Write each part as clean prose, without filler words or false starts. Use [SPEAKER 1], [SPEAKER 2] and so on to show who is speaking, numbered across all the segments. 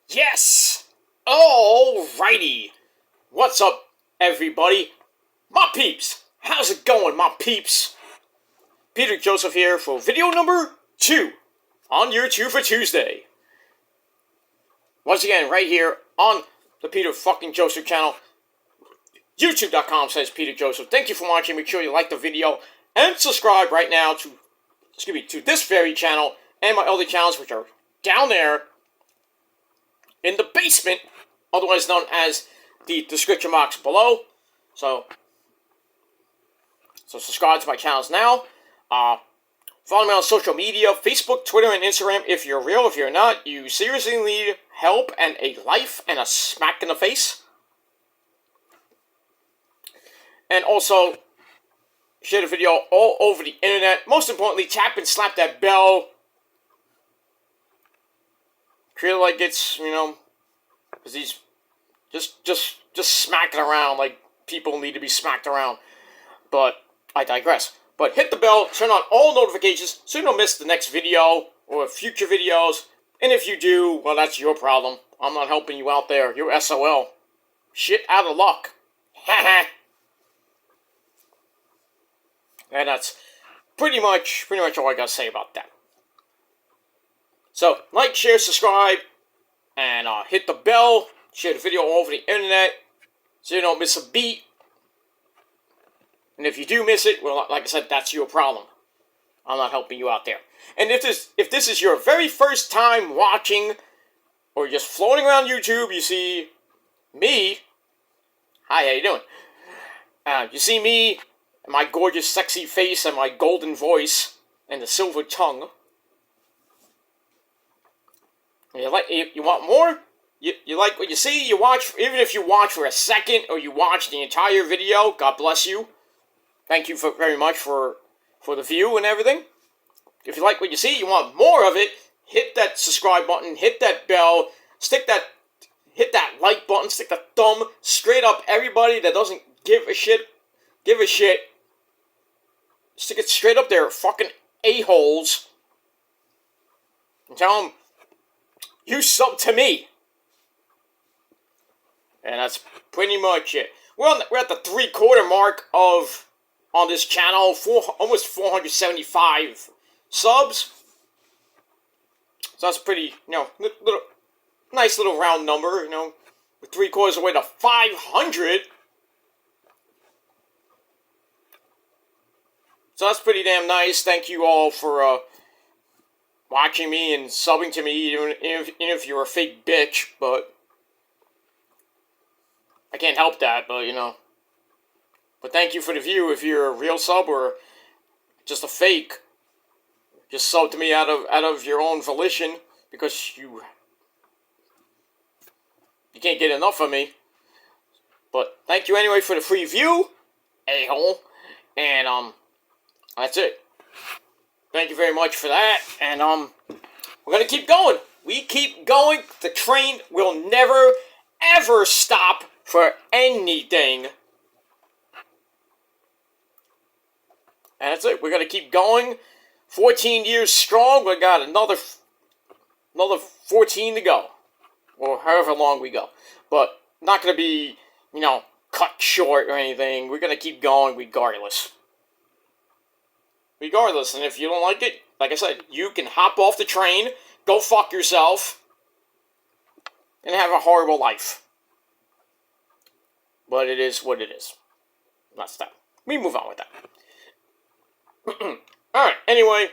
[SPEAKER 1] Yes! Alrighty! What's up, everybody? My peeps! How's it going, my peeps? Peter Joseph here for video number 2 on YouTube for Tuesday. Once again, right here on the Peter fucking Joseph channel, YouTube.com/Peter Joseph. Thank you for watching. Make sure you like the video and subscribe right now to this very channel and my other channels, which are down there in the basement, otherwise known as the description box below. So subscribe to my channels now. Follow me on social media, Facebook, Twitter, and Instagram. If you're real, if you're not, you seriously need help and a life and a smack in the face. And also, share the video all over the internet. Most importantly, tap and slap that bell. Treat it like it's, because he's just smacking around like people need to be smacked around. But I digress. But hit the bell, turn on all notifications so you don't miss the next video or future videos. And if you do, well, that's your problem. I'm not helping you out there. You're SOL. Shit out of luck. Haha. And that's pretty much all I gotta say about that. So, like, share, subscribe, and hit the bell. Share the video all over the internet so you don't miss a beat. And if you do miss it, well, like I said, that's your problem. I'm not helping you out there. And if this is your very first time watching or just floating around YouTube, you see me. Hi, how you doing? You see me, my gorgeous, sexy face, and my golden voice, and the silver tongue. You want more? You like what you see? You watch, even if you watch for a second, or you watch the entire video, God bless you. Thank you very much for the view and everything. If you like what you see, you want more of it, hit that subscribe button, hit that bell, hit that like button, stick the thumb straight up. Everybody that doesn't give a shit. Stick it straight up there, fucking a-holes. And tell them, you sub to me. And that's pretty much it. We're at the 3/4 mark on this channel, almost 475 subs. So that's pretty, nice little round number, We're 3/4 away to 500. So that's pretty damn nice. Thank you all for watching me and subbing to me, even if you're a fake bitch, but I can't help that, but But thank you for the view. If you're a real sub or just a fake, just sub to me out of your own volition because you can't get enough of me. But thank you anyway for the free view, a-hole, and that's it. Thank you very much for that, and we're gonna keep going. We keep going. The train will never ever stop for anything. And that's it. We're going to keep going. 14 years strong. We got another 14 to go. Or however long we go. But not going to be, cut short or anything. We're going to keep going regardless. And if you don't like it, like I said, you can hop off the train, go fuck yourself, and have a horrible life. But it is what it is. That's that. We move on with that. Alright, anyway,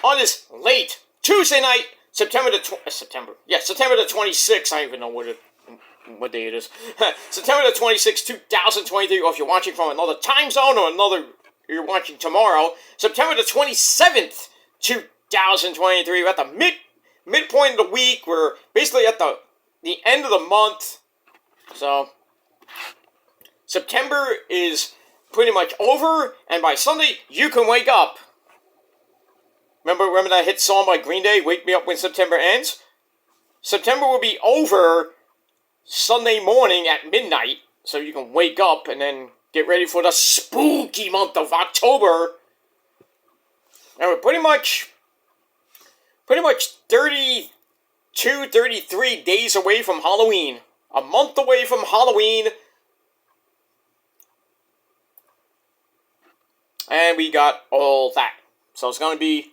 [SPEAKER 1] on this late Tuesday night, September the 26th, I don't even know what day it is, September the 26th, 2023, or if you're watching from another time zone, or you're watching tomorrow, September the 27th, 2023, we're at the midpoint of the week, we're basically at the end of the month, so, September is pretty much over, and by Sunday, you can wake up. Remember that hit song by Green Day, Wake Me Up When September Ends? September will be over Sunday morning at midnight, so you can wake up and then get ready for the spooky month of October. And we're pretty much 30 233 days away from Halloween. A month away from Halloween. And we got all that. So it's going to be,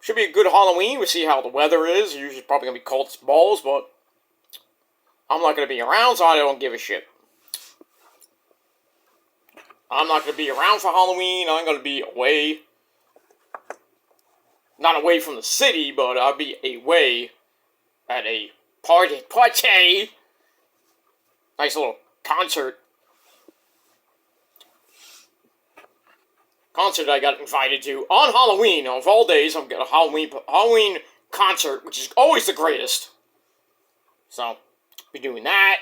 [SPEAKER 1] should be a good Halloween. We'll see how the weather is. Usually probably going to be cold as balls, but I'm not going to be around, so I don't give a shit. I'm not going to be around for Halloween. I'm going to be away. Not away from the city, but I'll be away at a party. Nice little concert I got invited to on Halloween. Of all days, I'm getting a Halloween concert, which is always the greatest. So, I'll be doing that.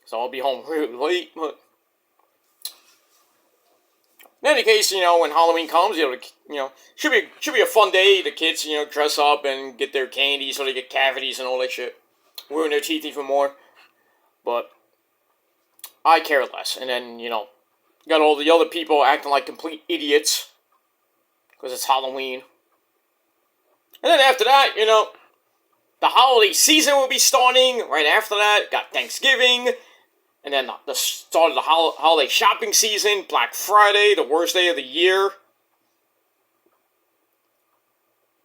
[SPEAKER 1] So I'll be home really late, but in any case, when Halloween comes, should be a fun day. The kids, dress up and get their candy so they get cavities and all that shit. Ruin their teeth even more. But I care less. And then, got all the other people acting like complete idiots because it's Halloween. And then after that, the holiday season will be starting. Right after that, got Thanksgiving. And then the start of the holiday shopping season, Black Friday, the worst day of the year.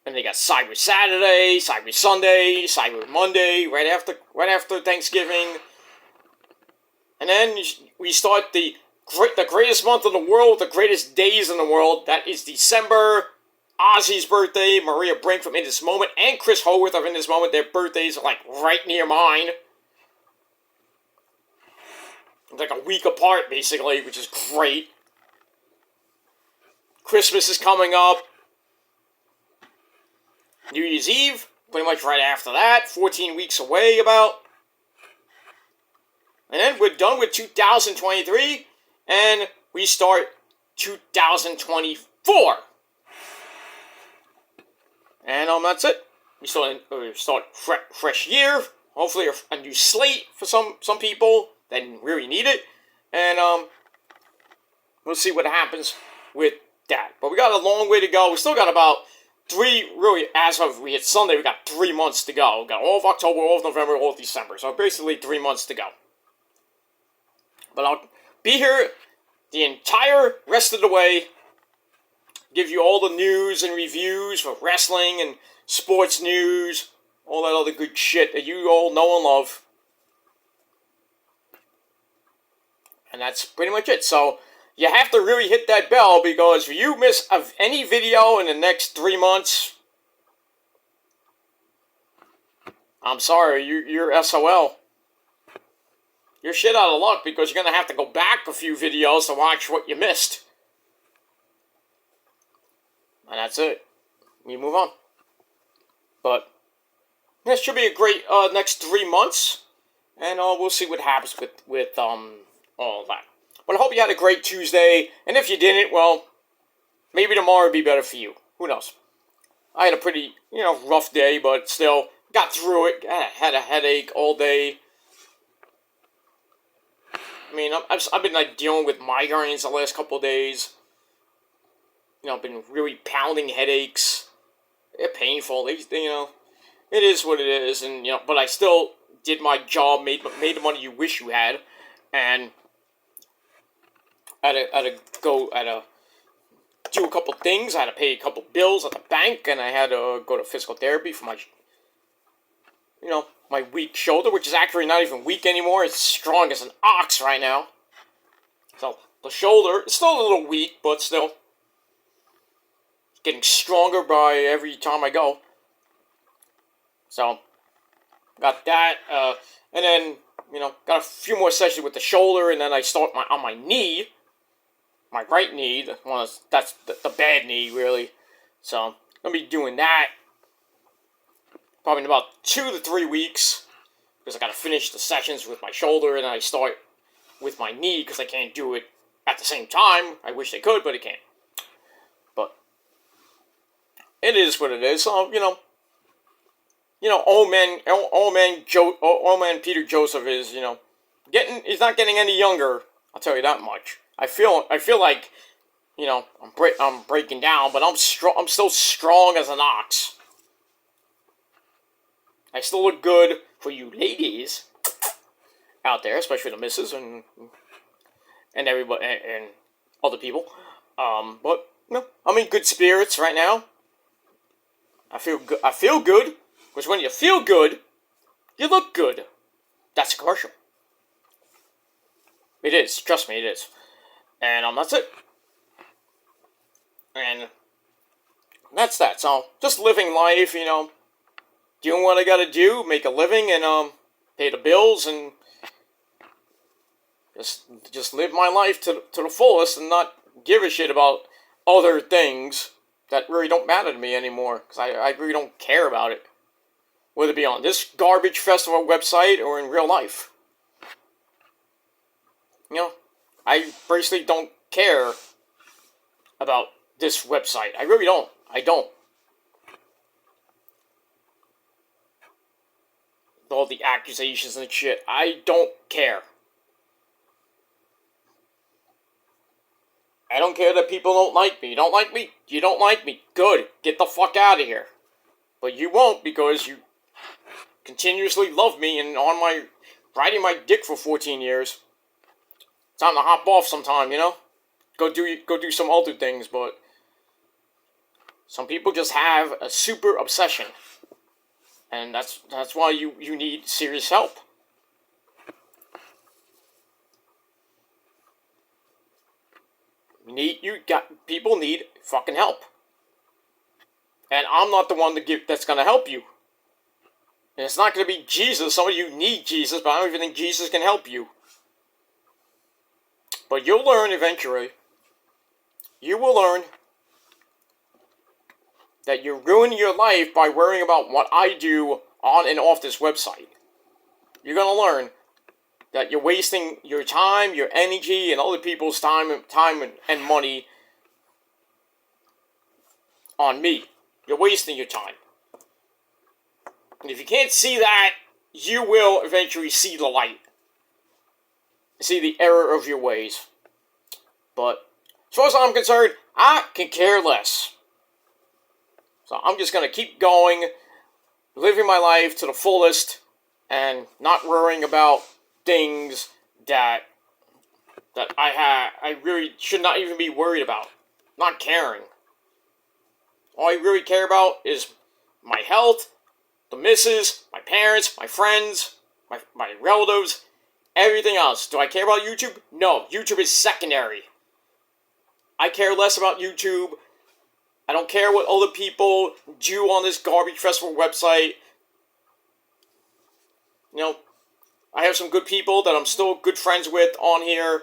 [SPEAKER 1] And they got Cyber Saturday, Cyber Sunday, Cyber Monday, right after Thanksgiving. And then we start the greatest month in the world, the greatest days in the world. That is December. Ozzy's birthday, Maria Brink from In This Moment, and Chris Howarth of In This Moment. Their birthdays are like right near mine. Like a week apart, basically, which is great. Christmas is coming up. New Year's Eve, pretty much right after that. 14 weeks away, about. And then we're done with 2023, and we start 2024. And that's it. We start fresh year. Hopefully a new slate for some people that really need it. And we'll see what happens with that. But we got a long way to go. We still got about as of we hit Sunday, we got 3 months to go. We got all of October, all of November, all of December. So basically 3 months to go. But I'll be here the entire rest of the way. Give you all the news and reviews for wrestling and sports news. All that other good shit that you all know and love. And that's pretty much it. So, you have to really hit that bell, because if you miss any video in the next 3 months, I'm sorry, you're SOL. You're shit out of luck, because you're going to have to go back a few videos to watch what you missed. And that's it. We move on. But this should be a great next 3 months. And we'll see what happens with all that. But I hope you had a great Tuesday. And if you didn't, well, maybe tomorrow will be better for you. Who knows? I had a pretty, rough day, but still got through it. Had a headache all day. I mean, I've been dealing with migraines the last couple of days. I've been really pounding headaches. They're painful. It is what it is. And but I still did my job, made the money you wish you had, and I had to do a couple things. I had to pay a couple bills at the bank, and I had to go to physical therapy for my, my weak shoulder, which is actually not even weak anymore. It's strong as an ox right now. So the shoulder is still a little weak, but still getting stronger by every time I go. So got that, and then got a few more sessions with the shoulder, and then I start on my knee. My right knee, that's the bad knee, really. So, I'm going to be doing that probably in about 2 to 3 weeks, because I got to finish the sessions with my shoulder, and then I start with my knee, because I can't do it at the same time. I wish I could, but I can't. But it is what it is. So, old man Peter Joseph is, he's not getting any younger. I'll tell you that much. I feel like, I'm breaking down, but I'm still strong as an ox. I still look good for you ladies out there, especially the missus and everybody and other people. But no, I'm in good spirits right now. I feel good. I feel good, because when you feel good, you look good. That's a commercial. It is. Trust me, it is. And that's it. And that's that. So just living life, doing what I gotta do, make a living, and pay the bills, and just live my life to the fullest, and not give a shit about other things that really don't matter to me anymore, because I really don't care about it, whether it be on this garbage festival website or in real life. I basically don't care about this website. I really don't. I don't. All the accusations and shit, I don't care. I don't care that people don't like me. You don't like me? You don't like me. Good. Get the fuck out of here. But you won't, because you continuously love me and riding my dick for 14 years. Time to hop off sometime, Go do some other things, but some people just have a super obsession. And that's why you need serious help. People need fucking help. And I'm not the one that's gonna help you. And it's not gonna be Jesus. Some of you need Jesus, but I don't even think Jesus can help you. But you'll learn eventually. You will learn that you're ruining your life by worrying about what I do on and off this website. You're gonna learn that you're wasting your time, your energy, and other people's time and money on me. You're wasting your time. And if you can't see that, you will eventually see the light. See the error of your ways. But as far as I'm concerned, I can care less. So I'm just going to keep going, living my life to the fullest, and not worrying about things that I really should not even be worried about. Not caring. All I really care about is my health, the missus, my parents, my friends, my relatives, everything else. Do I care about YouTube? No, YouTube is secondary. I care less about YouTube. I don't care what other people do on this garbage festival website. I have some good people that I'm still good friends with on here.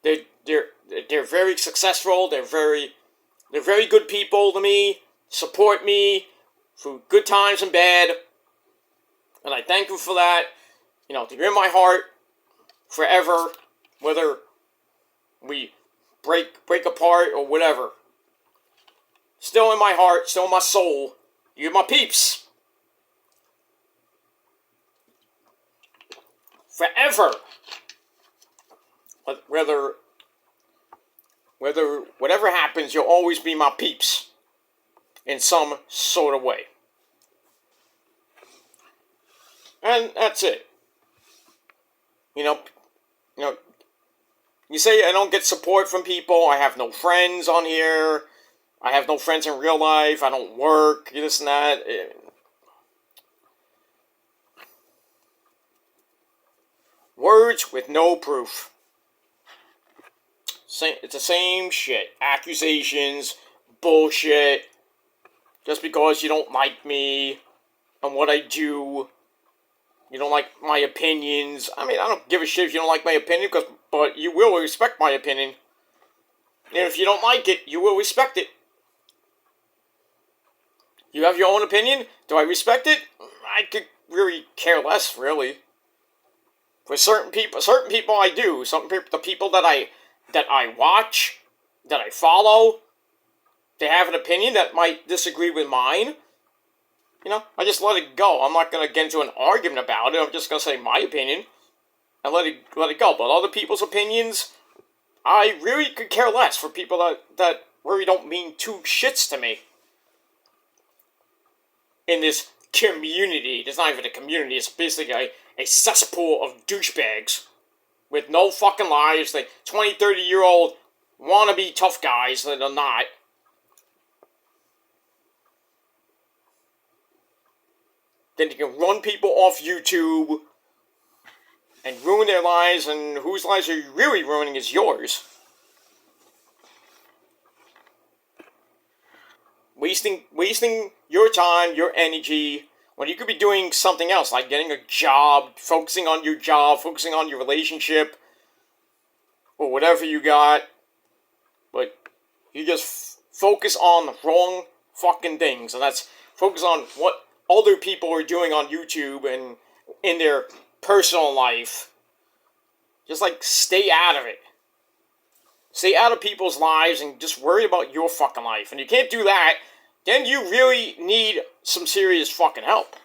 [SPEAKER 1] They're very successful. They're very good people to me. Support me through good times and bad. And I thank them for that. They're in my heart forever, whether we break apart or whatever. Still in my heart, still in my soul. You're my peeps. Forever. Whether whatever happens, you'll always be my peeps. In some sort of way. And that's it. You say I don't get support from people. I have no friends on here. I have no friends in real life. I don't work. This and that. Words with no proof. It's the same shit. Accusations. Bullshit. Just because you don't like me and what I do. You don't like my opinions. I don't give a shit if you don't like my opinion, but you will respect my opinion. And if you don't like it, you will respect it. You have your own opinion. Do I respect it? I could really care less, really. For certain people I do. The people that I watch, that I follow, they have an opinion that might disagree with mine. I just let it go. I'm not going to get into an argument about it. I'm just going to say my opinion and let it go. But other people's opinions, I really could care less for people that really don't mean two shits to me in this community. It's not even a community. It's basically a cesspool of douchebags with no fucking lives. Like 20, 30-year-old wannabe tough guys that are not. Then you can run people off YouTube and ruin their lives, and whose lives are you really ruining is yours. Wasting your time, your energy, when you could be doing something else, like getting a job, focusing on your job, focusing on your relationship, or whatever you got. But you just focus on the wrong fucking things, and that's focus on what other people are doing on YouTube and in their personal life. Just like stay out of it. Stay out of people's lives and just worry about your fucking life. And you can't do that, then you really need some serious fucking help.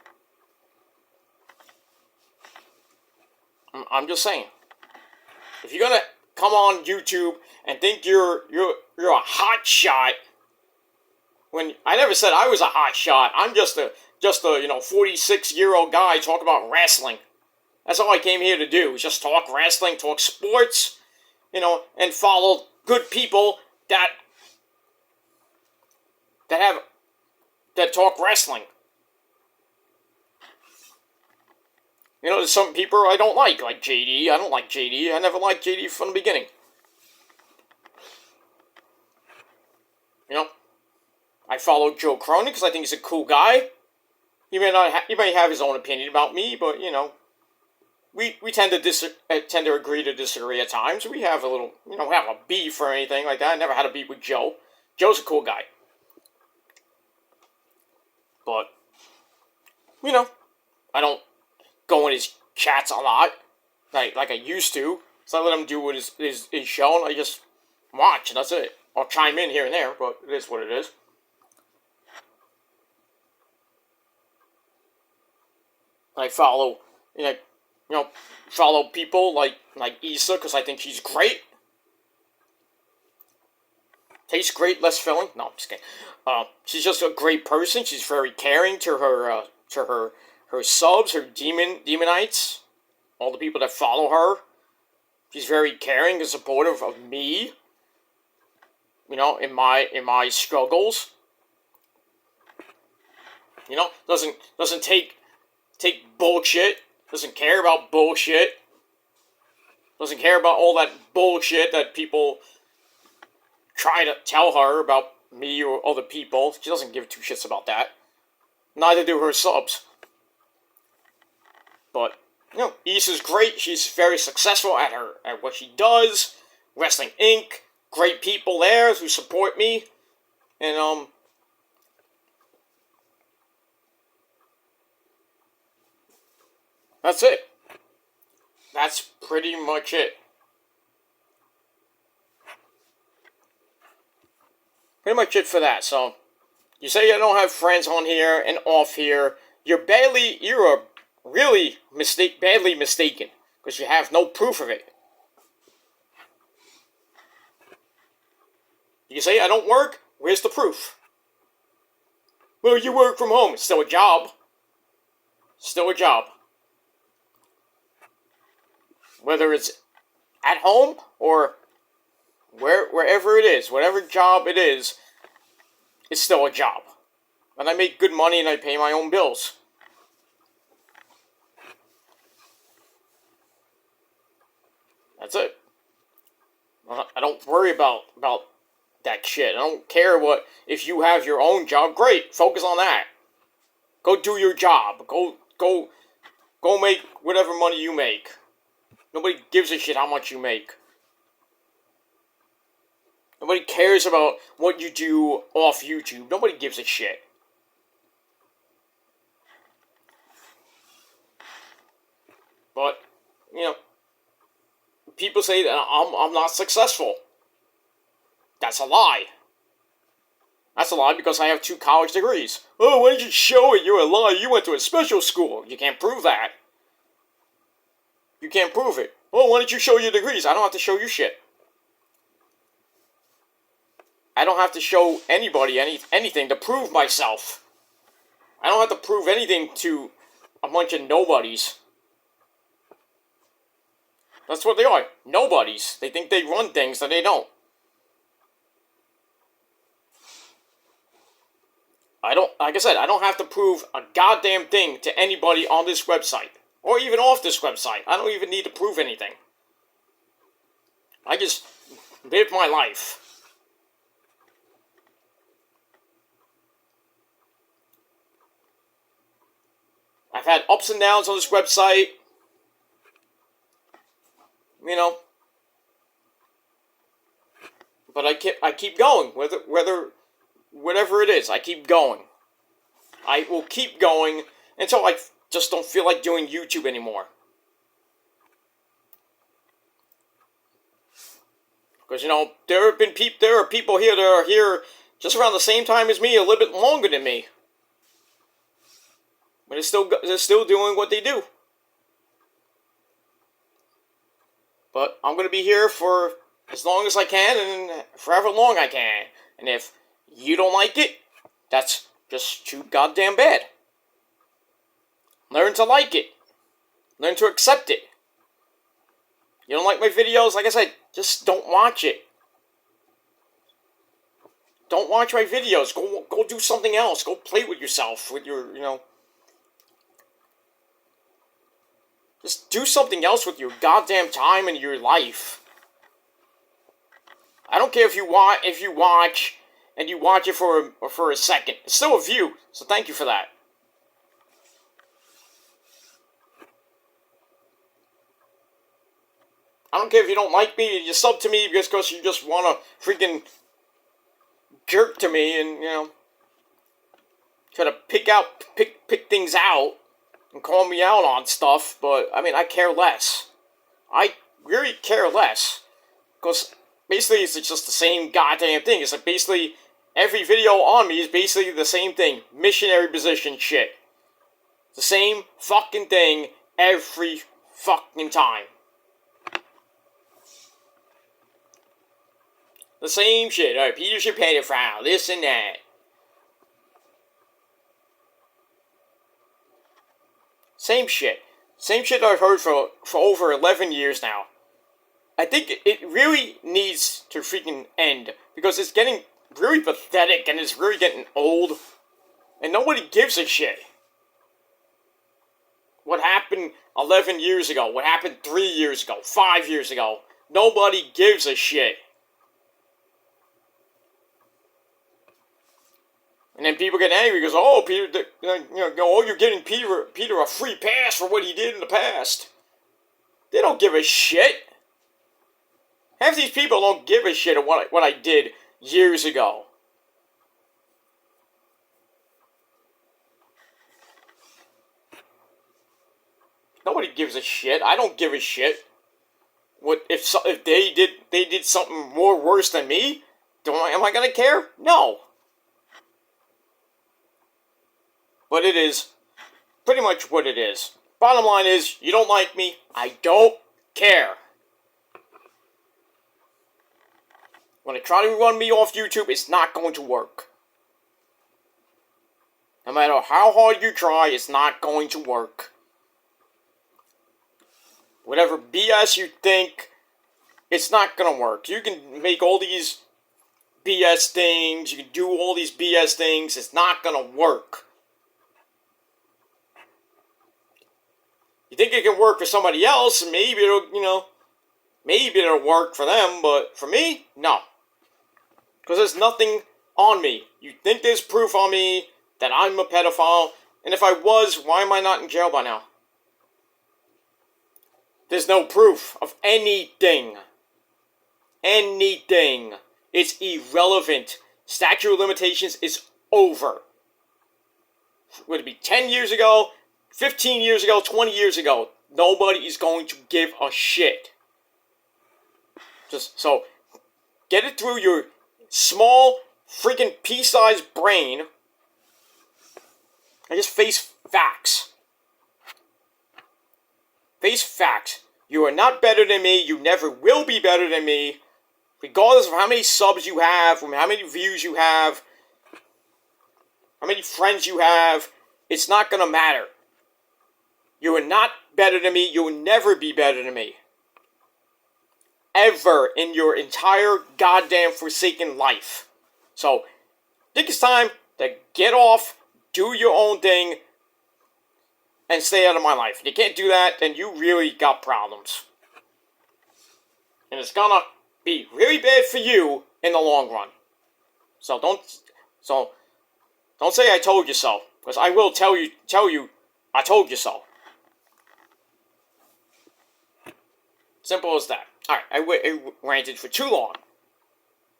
[SPEAKER 1] I'm just saying. If you're gonna come on YouTube and think you're a hot shot, when I never said I was a hot shot, I'm just a 46-year-old guy talking about wrestling. That's all I came here to do, is just talk wrestling, talk sports, and follow good people that talk wrestling. There's some people I don't like JD. I don't like JD. I never liked JD from the beginning. I follow Joe Cronin because I think he's a cool guy. He may have his own opinion about me, but we tend to agree to disagree at times. We have a little, have a beef or anything like that. I never had a beef with Joe. Joe's a cool guy. But, I don't go in his chats a lot, like I used to. So I let him do what his show, and I just watch, and that's it. I'll chime in here and there, but it is what it is. I follow, follow people like Issa, because I think she's great. Tastes great, less filling. No, I'm just kidding. She's just a great person. She's very caring to her subs, her demonites, all the people that follow her. She's very caring and supportive of me. In my struggles. Doesn't take bullshit. Doesn't care about bullshit. Doesn't care about all that bullshit that people try to tell her about me or other people. She doesn't give two shits about that. Neither do her subs. But, Issa's great. She's very successful at what she does. Wrestling Inc. Great people there who support me. And, that's it. That's pretty much it. Pretty much it for that. So, you say I don't have friends on here and off here. You're really badly mistaken. Because you have no proof of it. You say I don't work? Where's the proof? Well, you work from home. It's still a job. Still a job. Whether it's at home or wherever it is, whatever job it is, it's still a job. And I make good money and I pay my own bills. That's it. I don't worry about that shit. I don't care if you have your own job, great, focus on that. Go do your job. Go make whatever money you make. Nobody gives a shit how much you make. Nobody cares about what you do off YouTube. Nobody gives a shit. But, people say that I'm not successful. That's a lie. That's a lie because I have 2 college degrees. Oh, why did you show it? You're a liar. You went to a special school. You can't prove that. You can't prove it. Oh, why don't you show your degrees? I don't have to show you shit. I don't have to show anybody anything to prove myself. I don't don't have to prove anything to a bunch of nobodies. That's what they are. Nobodies. They think they run things that they don't. Like I said, I don't have to prove a goddamn thing to anybody on this website. Or even off this website. I don't even need to prove anything. I just live my life. I've had ups and downs on this website. You know. But I keep going. Whatever it is, I keep going. I will keep going until I just don't feel like doing YouTube anymore. Because, you know, there are people here that are here just around the same time as me, a little bit longer than me. But they're still doing what they do. But I'm going to be here for as long as I can and forever long I can. And if you don't like it, that's just too goddamn bad. Learn to like it. Learn to accept it. You don't like my videos? Like I said, just don't watch it. Don't watch my videos. Go do something else. Go play with yourself. With your, you know. Just do something else with your goddamn time and your life. I don't care if you watch and you watch it for a second. It's still a view, so thank you for that. I don't care if you don't like me, you sub to me because you just want to freaking jerk to me and, you know, try to pick things out and call me out on stuff, but, I mean, I care less. I really care less. Because basically it's just the same goddamn thing. It's like basically every video on me is basically the same thing. Missionary position shit. The same fucking thing every fucking time. The same shit. Alright, Peter's your pedophile. This and that. Same shit. Same shit I've heard for over 11 years now. I think it really needs to freaking end. Because it's getting really pathetic and it's really getting old. And nobody gives a shit. What happened 11 years ago? What happened 3 years ago? 5 years ago? Nobody gives a shit. And then people get angry because, oh, Peter, you're giving Peter a free pass for what he did in the past. They don't give a shit. Half these people don't give a shit of what I did years ago. Nobody gives a shit. I don't give a shit. What if they did something more worse than me? Am I gonna care? No. But it is pretty much what it is. Bottom line is, you don't like me, I don't care. When they try to run me off YouTube, it's not going to work. No matter how hard you try, it's not going to work. Whatever BS you think, it's not going to work. You can make all these BS things, you can do all these BS things, it's not going to work. You think it can work for somebody else, maybe it'll work for them, but for me, no. Because there's nothing on me. You think there's proof on me that I'm a pedophile, and if I was, why am I not in jail by now? There's no proof of anything. Anything. It's irrelevant. Statute of limitations is over. Would it be 10 years ago? 15 years ago, 20 years ago, nobody is going to give a shit. So, get it through your small, freaking pea-sized brain, and just face facts. Face facts. You are not better than me, you never will be better than me, regardless of how many subs you have, how many views you have, how many friends you have. it's not going to matter. You are not better than me. You will never be better than me. Ever in your entire goddamn forsaken life. So, I think it's time to get off, do your own thing, and stay out of my life. If you can't do that, then you really got problems. And it's gonna be really bad for you in the long run. So don't say I told you so, because I will tell you I told you so. Simple as that. Alright, I ranted for too long.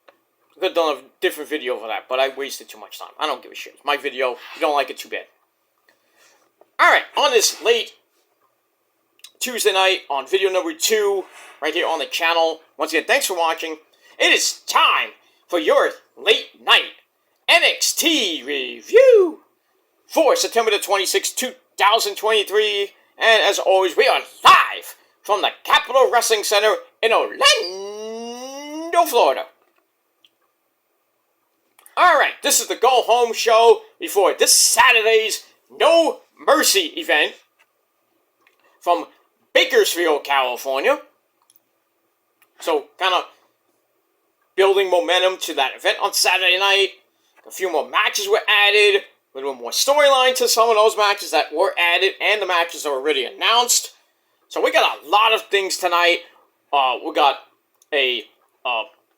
[SPEAKER 1] I could have done a different video for that, but I wasted too much time. I don't give a shit. It's my video. If you don't like it, too bad. Alright, on this late Tuesday night, on video number 2, right here on the channel. Once again, thanks for watching. It is time for your late night NXT review for September the 26th, 2023. And as always, we are live from the Capitol Wrestling Center in Orlando, Florida. Alright, this is the go-home show before this Saturday's No Mercy event from Bakersfield, California. So, kind of building momentum to that event on Saturday night. A few more matches were added. A little more storyline to some of those matches that were added, and the matches are already announced. So we got a lot of things tonight. We got a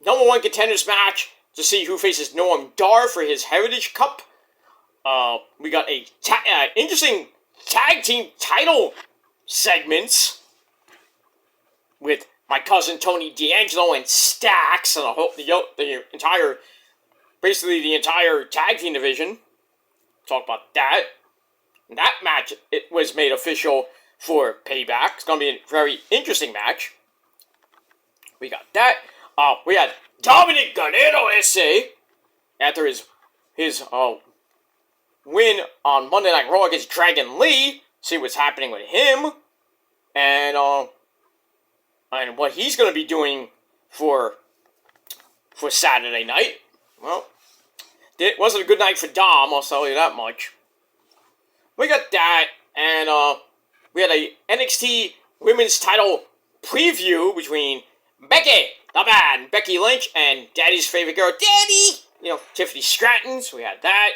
[SPEAKER 1] number 1 contenders match to see who faces Noam Dar for his Heritage Cup. We got a interesting tag team title segments with my cousin Tony D'Angelo and Stax, and the entire tag team division. Talk about that. And that match, it was made official for Payback. It's going to be a very interesting match. We got that. We had Dominic Guerrero S.A. after his win on Monday Night Raw against Dragon Lee. See what's happening with him. And what he's going to be doing for Saturday night. Well, it wasn't a good night for Dom, I'll tell you that much. We got that, and we had a NXT Women's Title preview between Becky Lynch, and Daddy's favorite girl, Daddy! Tiffany Stratton, so we had that.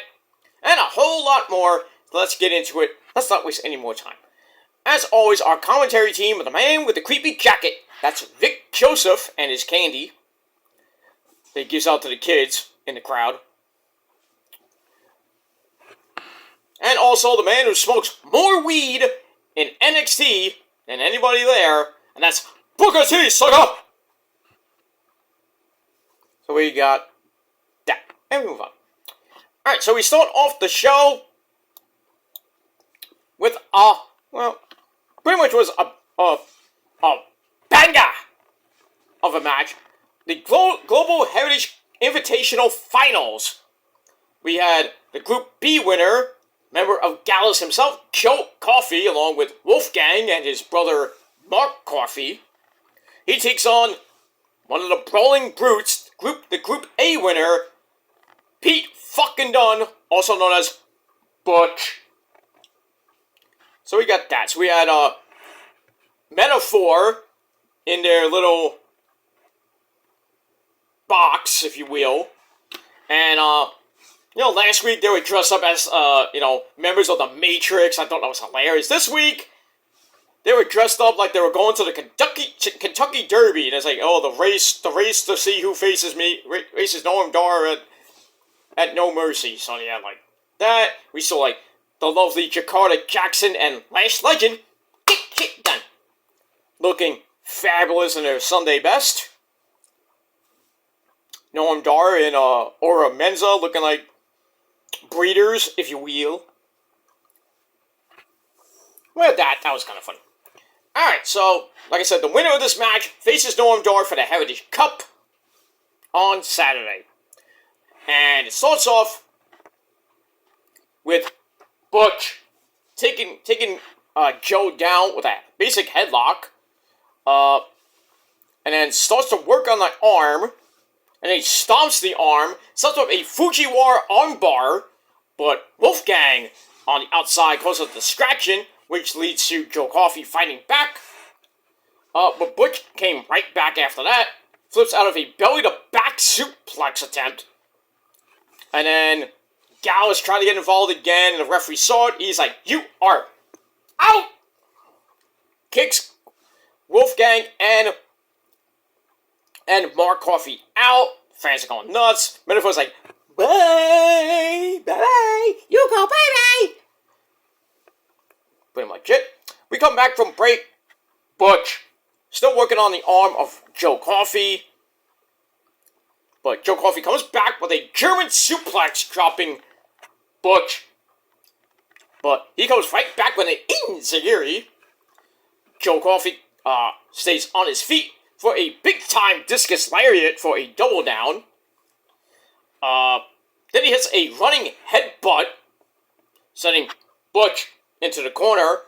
[SPEAKER 1] And a whole lot more. Let's get into it. Let's not waste any more time. As always, our commentary team with the man with the creepy jacket. That's Vic Joseph and his candy that he gives out to the kids in the crowd. And also the man who smokes more weed in NXT than anybody there. And that's Booker T, sucker! So we got that. And we move on. Alright, so we start off the show with pretty much was a banger of a match. The Global Heritage Invitational Finals. We had the Group B winner, member of Gallus himself, Joe Coffey, along with Wolfgang and his brother Mark Coffey. He takes on one of the Brawling Brutes, the Group A winner, Pete fucking Dunne, also known as Butch. So we got that. So we had Metaphor in their little box, if you will. And, last week they were dressed up as, members of the Matrix. I thought that was hilarious. This week, they were dressed up like they were going to the Kentucky Derby. And it's like, the race to see who faces Noam Dar at No Mercy. So, yeah, like that. We saw, like, the lovely Jakarta Jackson and Lash Legend, Kit Dunne, looking fabulous in their Sunday best. Noam Dar and Aura Menza looking like breeders, if you will. Well, that was kind of funny. Alright, so, like I said, the winner of this match faces Noam Dar for the Heritage Cup on Saturday. And it starts off with Butch taking Joe down with a basic headlock. And then starts to work on the arm. And he stomps the arm. Sets up a Fujiwara armbar. But Wolfgang on the outside causes a distraction, which leads to Joe Coffey fighting back. But Butch came right back after that, flips out of a belly-to-back suplex attempt, and then Gallus tried to get involved again, and the referee saw it. He's like, "You are out!" Kicks Wolfgang and Mark Coffey out. Fans are going nuts. Metaphor's like, "Bye, bye, you go, bye-bye." Pretty much it. We come back from break. Butch still working on the arm of Joe Coffey. But Joe Coffey comes back with a German suplex, dropping Butch. But he comes right back with an enziguri. Joe Coffey stays on his feet for a big-time discus lariat for a double down. Then he hits a running headbutt, sending Butch into the corner.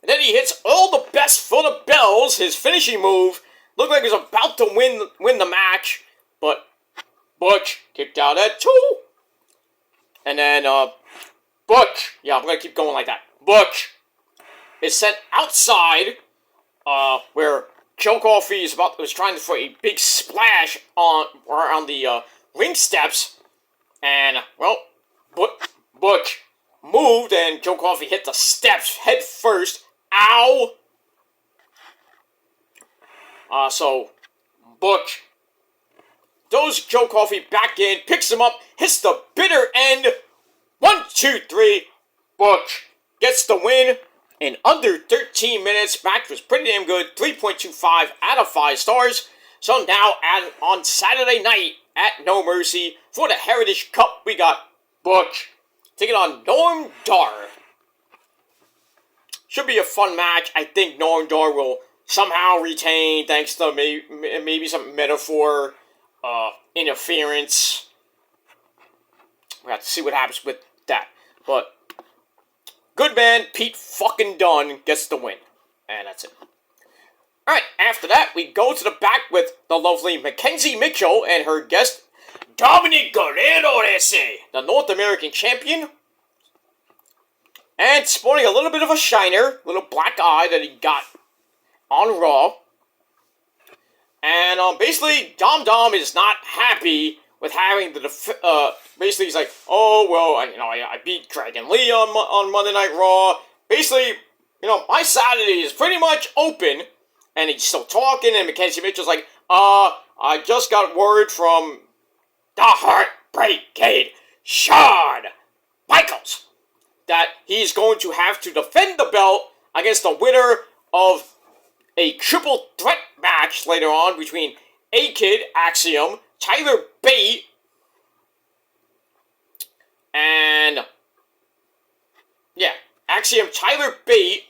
[SPEAKER 1] And then he hits all the best for the bells, his finishing move. Looked like he was about to win the match, but Butch kicked out at 2. And then Butch, yeah, I'm going to keep going like that. Butch is sent outside, where Joe Coffey was trying for a big splash around the ring steps, and well, Butch moved, and Joe Coffey hit the steps head first. Ow! So Butch throws Joe Coffey back in, picks him up, hits the bitter end. 1, 2, 3. Butch gets the win in under 13 minutes. Match was pretty damn good. 3.25 out of 5 stars. So now, on Saturday night at No Mercy for the Heritage Cup, we got Butch taking on Norm Dar. Should be a fun match. I think Norm Dar will somehow retain thanks to maybe some metaphor interference. We have to see what happens with that. But good man, Pete fucking Dunne gets the win. And that's it. Alright, after that, we go to the back with the lovely Mackenzie Mitchell and her guest, Dominic Guerrero, the North American champion. And sporting a little bit of a shiner, little black eye that he got on Raw. And basically, Dom is not happy with having basically he's like, "Oh well, I beat Dragon Lee on Monday Night Raw. Basically, my Saturday is pretty much open." And he's still talking, and Mackenzie Mitchell's like, "I just got word from the Heartbreak Kid, Shawn Michaels, that he's going to have to defend the belt against the winner of a triple threat match later on between A-Kid, Axiom, Tyler Bate, and Axiom, Tyler Bate,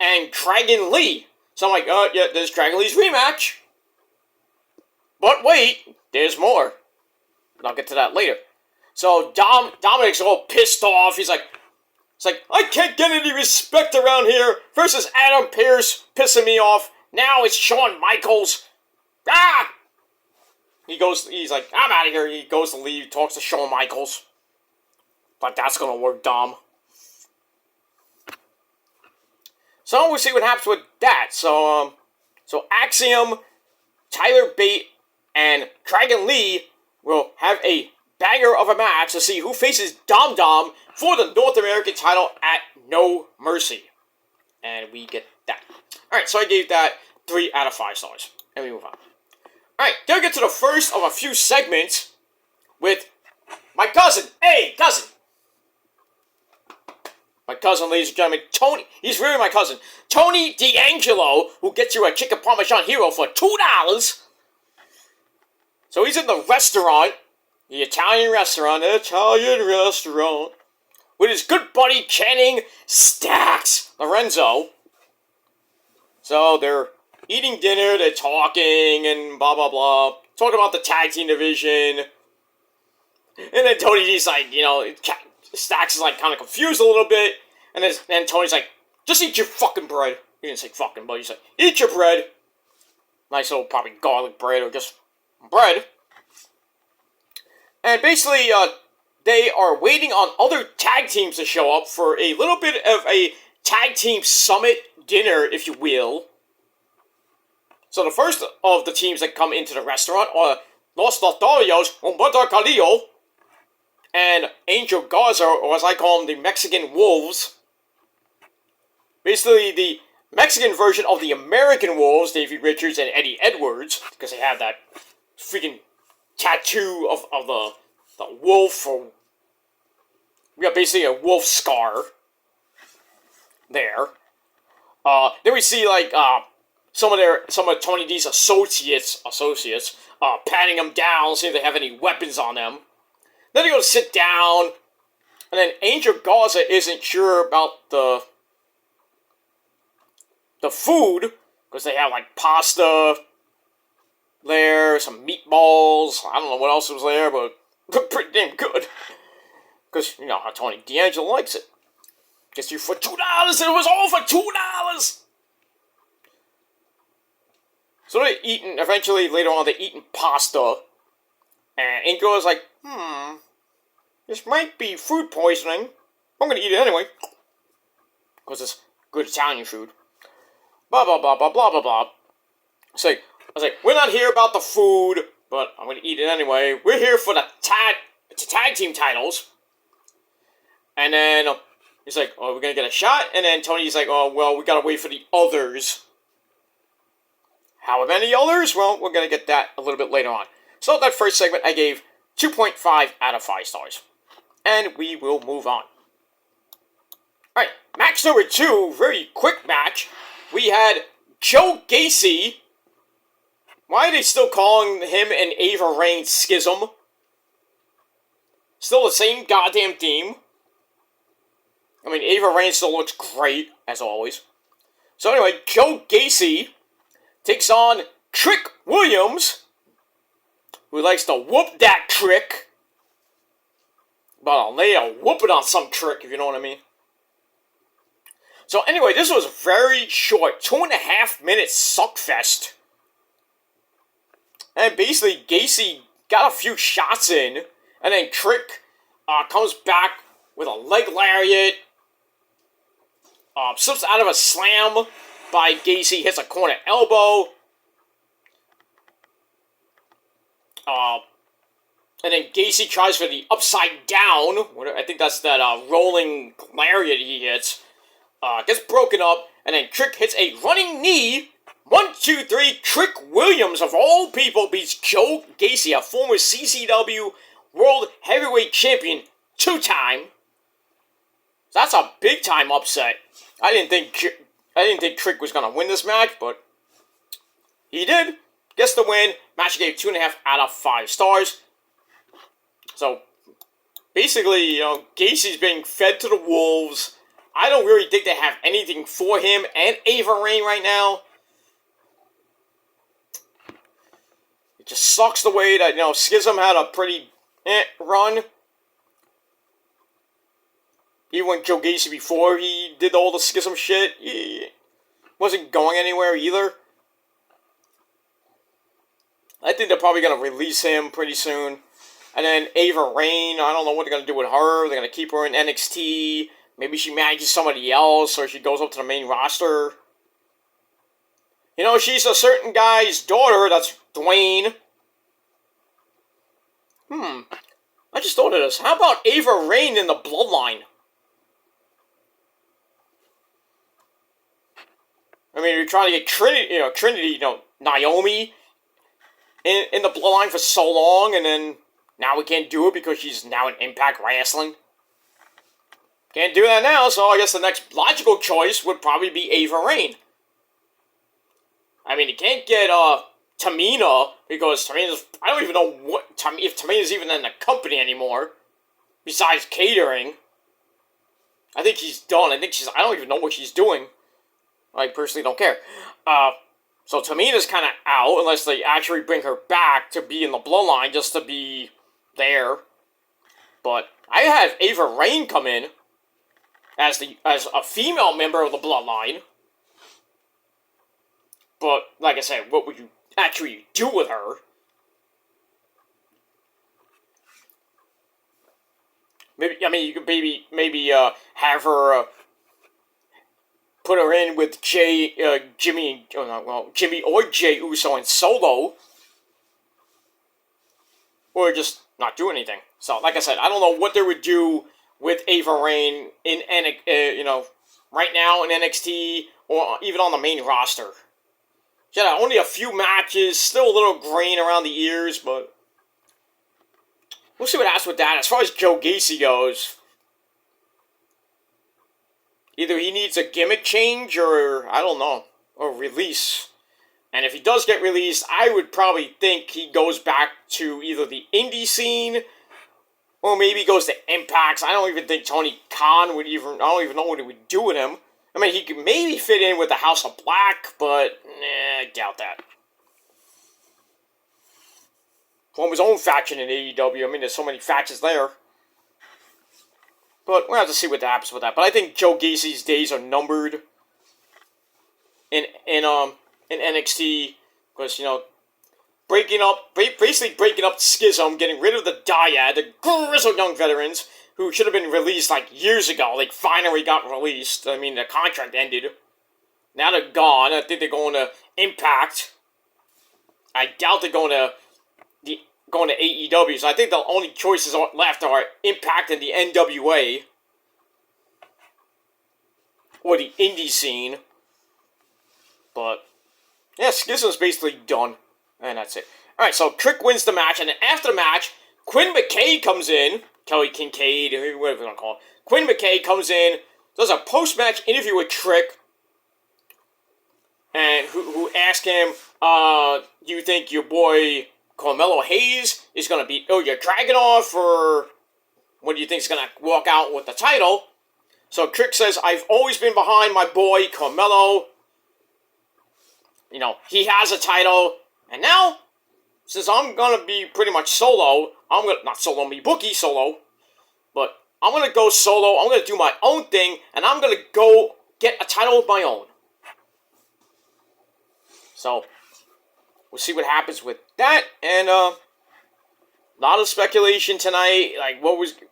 [SPEAKER 1] and Dragon Lee." So I'm like, yeah, there's Dragon Lee's rematch. But wait, there's more. And I'll get to that later. So Dominic's all pissed off. He's like, "I can't get any respect around here. First is Adam Pearce pissing me off. Now it's Shawn Michaels. Ah!" He's like, "I'm out of here." He goes to leave, talks to Shawn Michaels. But that's gonna work, Dom. So we'll see what happens with that. So Axiom, Tyler Bate, and Dragon Lee will have a banger of a match to see who faces Dom for the North American title at No Mercy. And we get that. Alright, so I gave that 3 out of 5 stars. And we move on. Alright, then we get to the first of a few segments with my cousin. Hey, cousin! My cousin, ladies and gentlemen, Tony. He's really my cousin. Tony D'Angelo, who gets you a chicken parmesan hero for $2. So he's in the restaurant, the Italian restaurant, with his good buddy Channing Stacks Lorenzo. So they're eating dinner, they're talking, and blah, blah, blah. Talking about the tag team division. And then Tony D's like, Stacks is like kind of confused a little bit, and then Tony's like, "Just eat your fucking bread." He didn't say fucking, but he's like, "Eat your bread." Nice little probably garlic bread or just bread. And basically, they are waiting on other tag teams to show up for a little bit of a tag team summit dinner, if you will. So the first of the teams that come into the restaurant are Los Lotharios, Humberto Carrillo, and Angel Garza, or as I call them, the Mexican Wolves. Basically, the Mexican version of the American Wolves, Davey Richards and Eddie Edwards, because they have that freaking tattoo of the wolf, or we got basically a wolf scar there. Then we see like some of Tony D's associates patting them down, seeing if they have any weapons on them. Then they go to sit down, and then Angel Garza isn't sure about the food, because they have like pasta there, some meatballs, I don't know what else was there, but pretty damn good. Because, you know how Tony D'Angelo likes it. Gets you for $2, and it was all for $2! So they're eating, eventually, later on, they're eating pasta, and Angel is like, this might be food poisoning. I'm gonna eat it anyway. Because it's good Italian food. Blah, blah, blah, blah, blah, blah, blah. I was like, we're not here about the food, but I'm going to eat it anyway. We're here for the tag team titles. And then he's like, oh, we're going to get a shot. And then Tony's like, oh, well, we got to wait for the others. How many others? Well, we're going to get that a little bit later on. So that first segment, I gave 2.5 out of 5 stars. And we will move on. Alright, match number 2, very quick match. We had Joe Gacy. Why are they still calling him and Ava Raine Schism? Still the same goddamn theme. I mean, Ava Raine still looks great, as always. So anyway, Joe Gacy takes on Trick Williams, who likes to whoop that Trick. But I'll lay a whooping on some Trick, if you know what I mean. So anyway, this was very short, 2.5 minute suckfest. And basically, Gacy got a few shots in, and then Trick comes back with a leg lariat, slips out of a slam by Gacy, hits a corner elbow, and then Gacy tries for the upside down, I think that's that rolling lariat he hits, gets broken up, and then Trick hits a running knee. 1, 2, 3, Trick Williams, of all people, beats Joe Gacy, a former CCW World Heavyweight Champion, 2-time. So that's a big-time upset. I didn't think Trick was going to win this match, but he did. Gets the win. Match gave 2.5 out of 5 stars. So, basically, you know, Gacy's being fed to the wolves. I don't really think they have anything for him and Ava Raine right now. It just sucks the way that, you know, Schism had a pretty run. Even when Joe Gacy, before he did all the Schism shit, he wasn't going anywhere either. I think they're probably going to release him pretty soon. And then Ava Raine, I don't know what they're going to do with her. They're going to keep her in NXT. Maybe she manages somebody else, or she goes up to the main roster. You know, she's a certain guy's daughter, that's Dwayne. I just thought of this. How about Ava Raine in the Bloodline? I mean, you're trying to get Trinity, Naomi in the Bloodline for so long, and then now we can't do it because she's now in Impact Wrestling. Can't do that now, so I guess the next logical choice would probably be Ava Raine. I mean, you can't get Tamina, because Tamina's, I don't even know if Tamina's even in the company anymore, besides catering. I think she's done. I don't even know what she's doing. I personally don't care. So Tamina's kind of out, unless they actually bring her back to be in the Bloodline, just to be there. But I have Ava Raine come in as a female member of the Bloodline. But, like I said, what would you actually do with her? Maybe, I mean, you could maybe have her put her in with Jimmy or Jey Uso and Solo, or just not do anything. So, like I said, I don't know what they would do with Ava Raine in right now in NXT or even on the main roster. Yeah, only a few matches, still a little green around the ears, but we'll see what happens with that. As far as Joe Gacy goes, either he needs a gimmick change or, I don't know, or release. And if he does get released, I would probably think he goes back to either the indie scene or maybe goes to Impact. I don't even think Tony Khan would even, I don't even know what he would do with him. I mean, he could maybe fit in with the House of Black, but I doubt that. Form his own faction in AEW. I mean, there's so many factions there. But we'll have to see what happens with that. But I think Joe Gacy's days are numbered in NXT because, basically breaking up Schism, getting rid of the Dyad, the grizzled young veterans who should have been released like years ago. They finally got released. I mean, the contract ended. Now they're gone. I think they're going to Impact. I doubt they're going to AEW. So I think the only choices left are Impact and the NWA or the indie scene. But yeah, Schism's basically done. And that's it. Alright, so Trick wins the match. And then after the match, Quinn McKay comes in. Kelly Kincaid, whatever you want to call it. Quinn McKay comes in, does a post-match interview with Trick. And who asked him, do you think your boy Carmelo Hayes is going to beat Ilya Dragunov? Or what do you think is going to walk out with the title? So Trick says, I've always been behind my boy Carmelo. He has a title. And now, since I'm going to be pretty much solo, not solo, me bookie solo, but I'm going to go solo, I'm going to do my own thing, and I'm going to go get a title of my own. So, we'll see what happens with that, and a lot of speculation tonight, like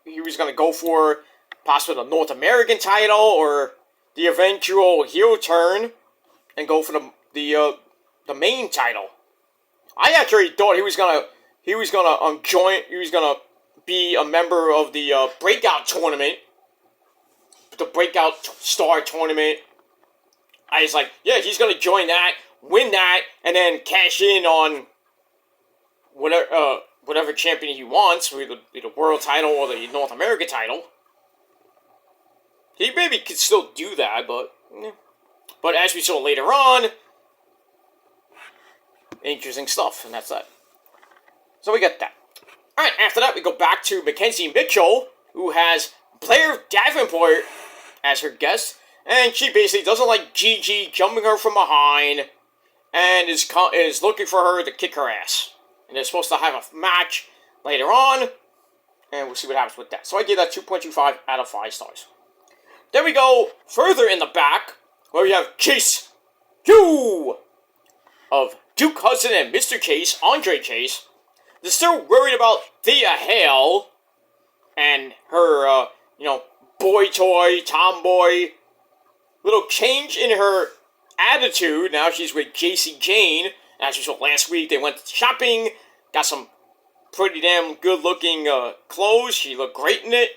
[SPEAKER 1] he was going to go for, possibly the North American title, or the eventual heel turn, and go for the main title. I actually thought he was gonna be a member of the breakout tournament, the breakout star tournament. I was like, yeah, he's gonna join that, win that, and then cash in on whatever champion he wants, either the world title or the North American title. He maybe could still do that, but as we saw later on. Interesting stuff, and that's that. So we got that. Alright, after that, we go back to Mackenzie Mitchell, who has Blair Davenport as her guest, and she basically doesn't like Gigi jumping her from behind, and is looking for her to kick her ass. And they're supposed to have a match later on, and we'll see what happens with that. So I give that 2.25 out of 5 stars. Then we go further in the back, where we have Chase Hugh of Duke Hudson and Mr. Chase, Andre Chase. They're still worried about Thea Hale and her, boy toy, tomboy. Little change in her attitude. Now she's with JC Jane. As you saw last week, they went shopping, got some pretty damn good looking clothes. She looked great in it.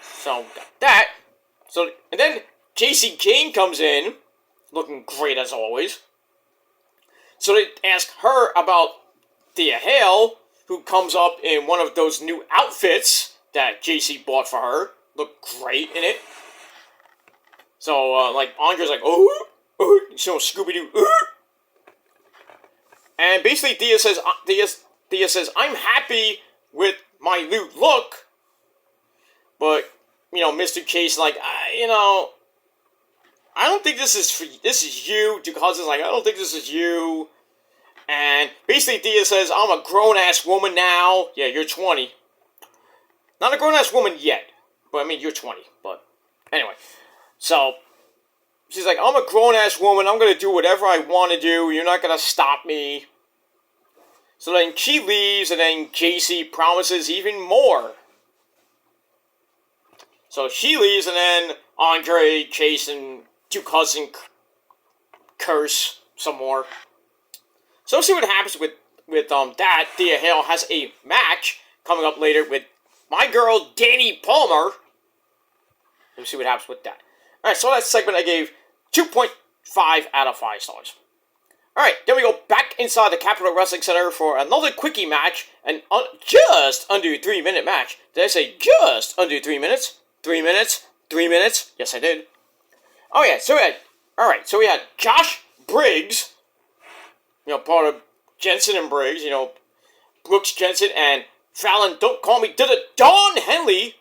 [SPEAKER 1] So, got that. So, and then JC Jane comes in, looking great as always. So they ask her about Thea Hale, who comes up in one of those new outfits that JC bought for her. Looked great in it. So, Andre's like, Scooby-Doo, And basically Thea says, I'm happy with my new look. But, Mr. Chase, I don't think this is you. Duke Hudson's like, I don't think this is you. And basically Thea says, I'm a grown-ass woman now. Yeah, you're 20. Not a grown-ass woman yet. But, you're 20. But, anyway. So, she's like, I'm a grown-ass woman. I'm going to do whatever I want to do. You're not going to stop me. So then she leaves, and then JC promises even more. So she leaves, and then Andre, Chase, and two cousins curse some more. So we'll see what happens with that. Thea Hale has a match coming up later with my girl Danny Palmer. We'll see what happens with that. Alright, so that segment I gave 2.5 out of 5 stars. Alright, then we go back inside the Capitol Wrestling Center for another quickie match, an just under 3 minute match. Did I say just under 3 minutes? 3 minutes? 3 minutes? Yes, I did. Oh yeah, so we had Josh Briggs, part of Jensen and Briggs, Brooks Jensen and Fallon, don't call me Don Henley.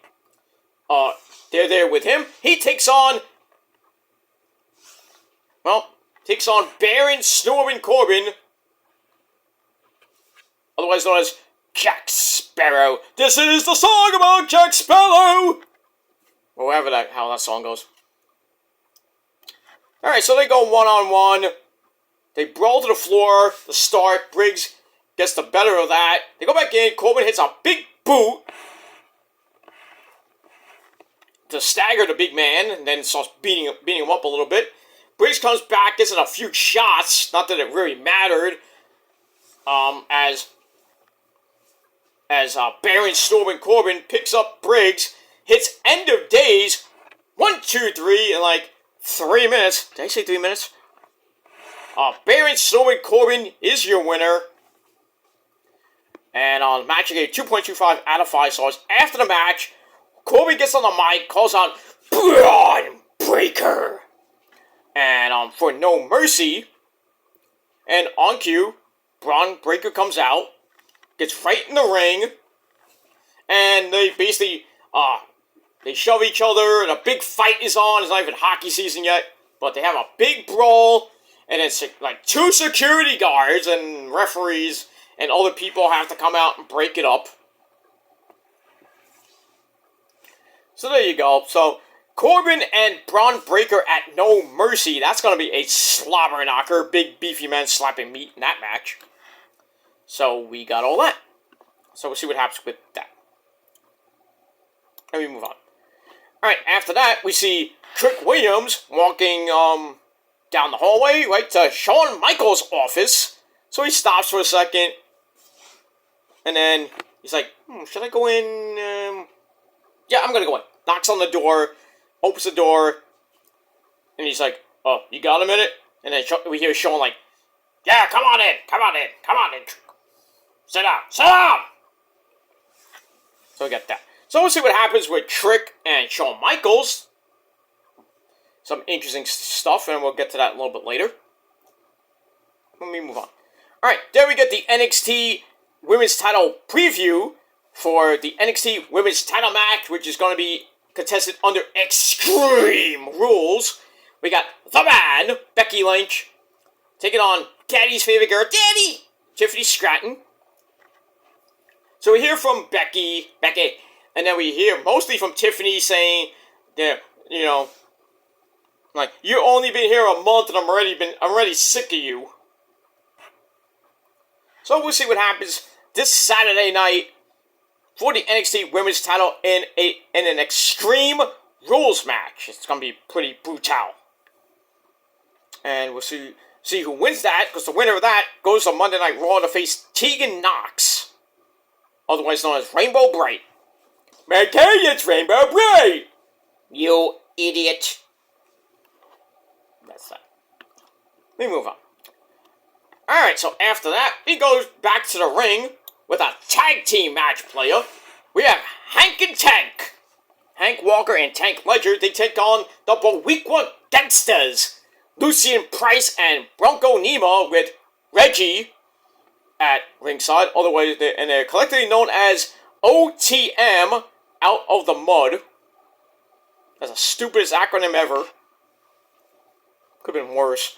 [SPEAKER 1] They're there with him. He takes on Baron Snorman Corbin, otherwise known as Jack Sparrow. This is the song about Jack Sparrow! Or how that song goes. Alright, so they go one-on-one. They brawl to the floor. The start. Briggs gets the better of that. They go back in. Corbin hits a big boot to stagger the big man, and then starts beating him up a little bit. Briggs comes back, gets in a few shots. Not that it really mattered. As Baron Snorman Corbin picks up Briggs, hits End of Days, 1, 2, 3 in like 3 minutes. Did I say 3 minutes? Baron Snorman Corbin is your winner. And on the match, I gave 2.25 out of 5 stars. After the match, Corbin gets on the mic, calls out Braun Breaker. And for No Mercy, and on cue, Braun Breaker comes out, gets right in the ring, and they basically, they shove each other, and a big fight is on. It's not even hockey season yet, but they have a big brawl, and it's like 2 security guards and referees and other people have to come out and break it up. So there you go. So Corbin and Braun Breaker at No Mercy. That's going to be a slobber knocker. Big beefy men slapping meat in that match. So we got all that. So we'll see what happens with that. And we move on. Alright, after that, we see Trick Williams walking down the hallway right to Shawn Michaels' office. So he stops for a second. And then he's like, should I go in? Yeah, I'm going to go in. Knocks on the door. Opens the door. And he's like, oh, you got a minute? And then we hear Shawn like, yeah, come on in. Come on in. Come on in. Sit down. Sit down. So we got that. So we'll see what happens with Trick and Shawn Michaels. Some interesting stuff, and we'll get to that a little bit later. Let me move on. Alright, then we get the NXT Women's Title preview for the NXT Women's Title match, which is going to be contested under Extreme Rules. We got the man, Becky Lynch, taking on Daddy's favorite girl, Daddy, Tiffany Stratton. So we hear from Becky, and then we hear mostly from Tiffany saying that, like, you've only been here a month and I'm already sick of you. So we'll see what happens this Saturday night for the NXT Women's Title in an Extreme Rules match. It's going to be pretty brutal. And we'll see who wins that, because the winner of that goes to Monday Night Raw to face Tegan Nox, otherwise known as Rainbow Bright. Okay, it's Rainbow Bright! You idiot. That's that. Let me move on. Alright, so after that, he goes back to the ring with a tag team match player. We have Hank and Tank. Hank Walker and Tank Ledger, they take on the Boricua Gangsters. Lucien Price and Bronco Nima with Reggie at ringside. Otherwise, they're collectively known as OTM, Out of the Mud. That's the stupidest acronym ever. Could have been worse.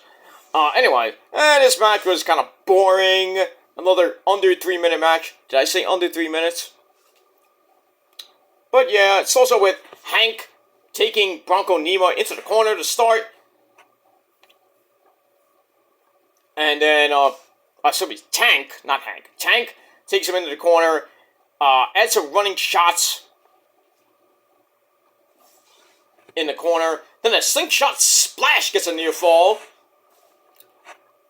[SPEAKER 1] Anyway, this match was kind of boring. Another under 3 minute match. Did I say under 3 minutes? But yeah, it's also with Hank taking Bronco Nima into the corner to start. And then, Tank, not Hank. Tank takes him into the corner, adds some running shots. in the corner. Then a slingshot splash gets a near fall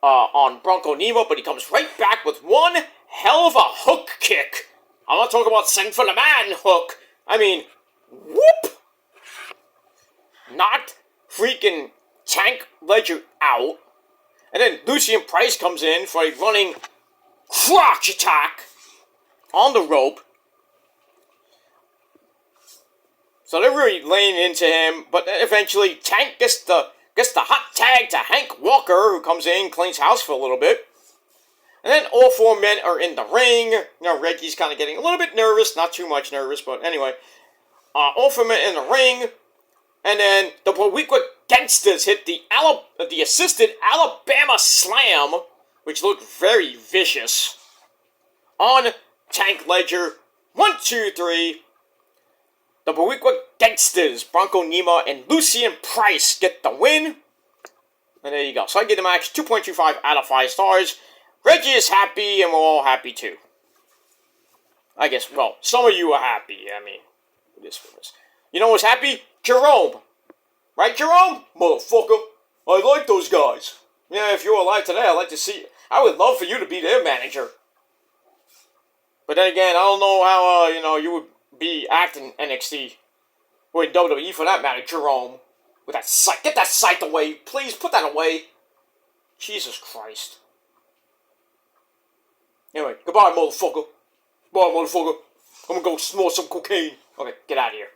[SPEAKER 1] on Bronco Nemo, but he comes right back with one hell of a hook kick. I'm not talking about send for the man hook. I mean, whoop! Knocked freaking Tank Ledger out. And then Lucien Price comes in for a running crotch attack on the rope. So they're really laying into him, but eventually Tank gets the hot tag to Hank Walker, who comes in, cleans house for a little bit. And then all four men are in the ring. You know, Reggie's kind of getting a little bit nervous, not too much nervous, but anyway. All four men in the ring. And then the Boricua Gangsters hit the assisted Alabama Slam, which looked very vicious, on Tank Ledger. 1, 2, 3. The Boricua Gangsters, Bronco Nemo, and Lucien Price get the win. And there you go. So I give the match 2.25 out of 5 stars. Reggie is happy, and we're all happy too. I guess, well, some of you are happy. I mean, this was. You know who's happy? Jerome. Right, Jerome? Motherfucker. I like those guys. Yeah, if you're alive today, I'd like to see. I would love for you to be their manager. But then again, I don't know how, you would be acting NXT. Or in WWE for that matter, Jerome. With that scythe. Get that scythe away. Please, put that away. Jesus Christ. Anyway, goodbye, motherfucker. Bye, motherfucker. I'm gonna go snort some cocaine. Okay, get out of here.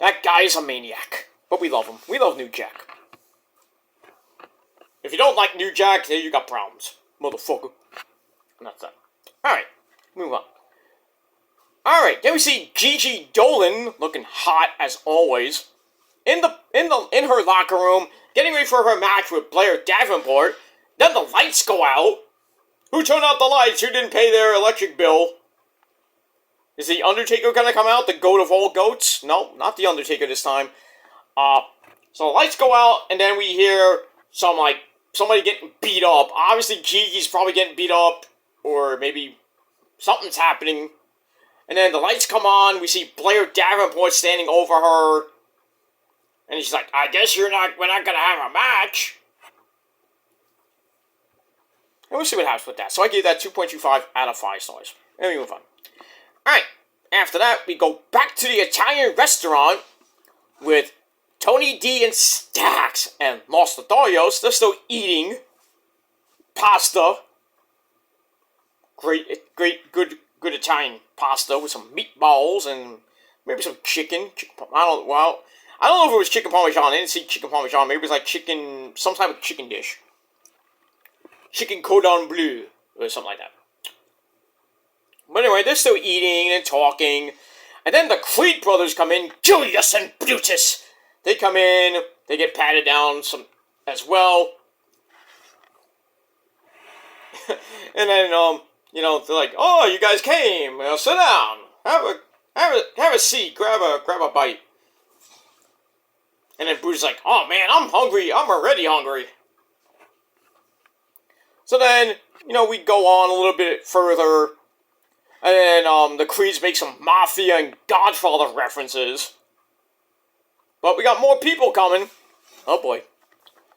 [SPEAKER 1] That guy is a maniac. But we love him. We love New Jack. If you don't like New Jack, then you got problems. Motherfucker. And that's that. Alright, move on. Alright, then we see Gigi Dolan looking hot as always. In her locker room, getting ready for her match with Blair Davenport. Then the lights go out. Who turned out the lights? Who didn't pay their electric bill? Is the Undertaker gonna come out? The goat of all goats? No, not the Undertaker this time. So the lights go out, and then we hear somebody getting beat up. Obviously, Gigi's probably getting beat up, or maybe something's happening. And then the lights come on. We see Blair Davenport standing over her. And she's like, I guess we're not gonna have a match. And we'll see what happens with that. So I gave that 2.25 out of 5 stars. And we move on. Alright, after that, we go back to the Italian restaurant with Tony D and Stax and Los Lotharios. They're still eating pasta. Good Italian pasta with some meatballs and maybe some chicken. I don't know if it was chicken parmesan. I didn't see chicken parmesan. Maybe it was like some type of chicken dish. Chicken cordon bleu or something like that. But anyway, they're still eating and talking. And then the Creed brothers come in, Julius and Brutus. They come in, they get patted down as well. And then, they're like, oh, you guys came. Sit down. Have a seat. Grab a bite. And then Brutus is like, oh man, I'm hungry. I'm already hungry. So then, we go on a little bit further. And then the Creeds make some Mafia and Godfather references. But we got more people coming. Oh boy.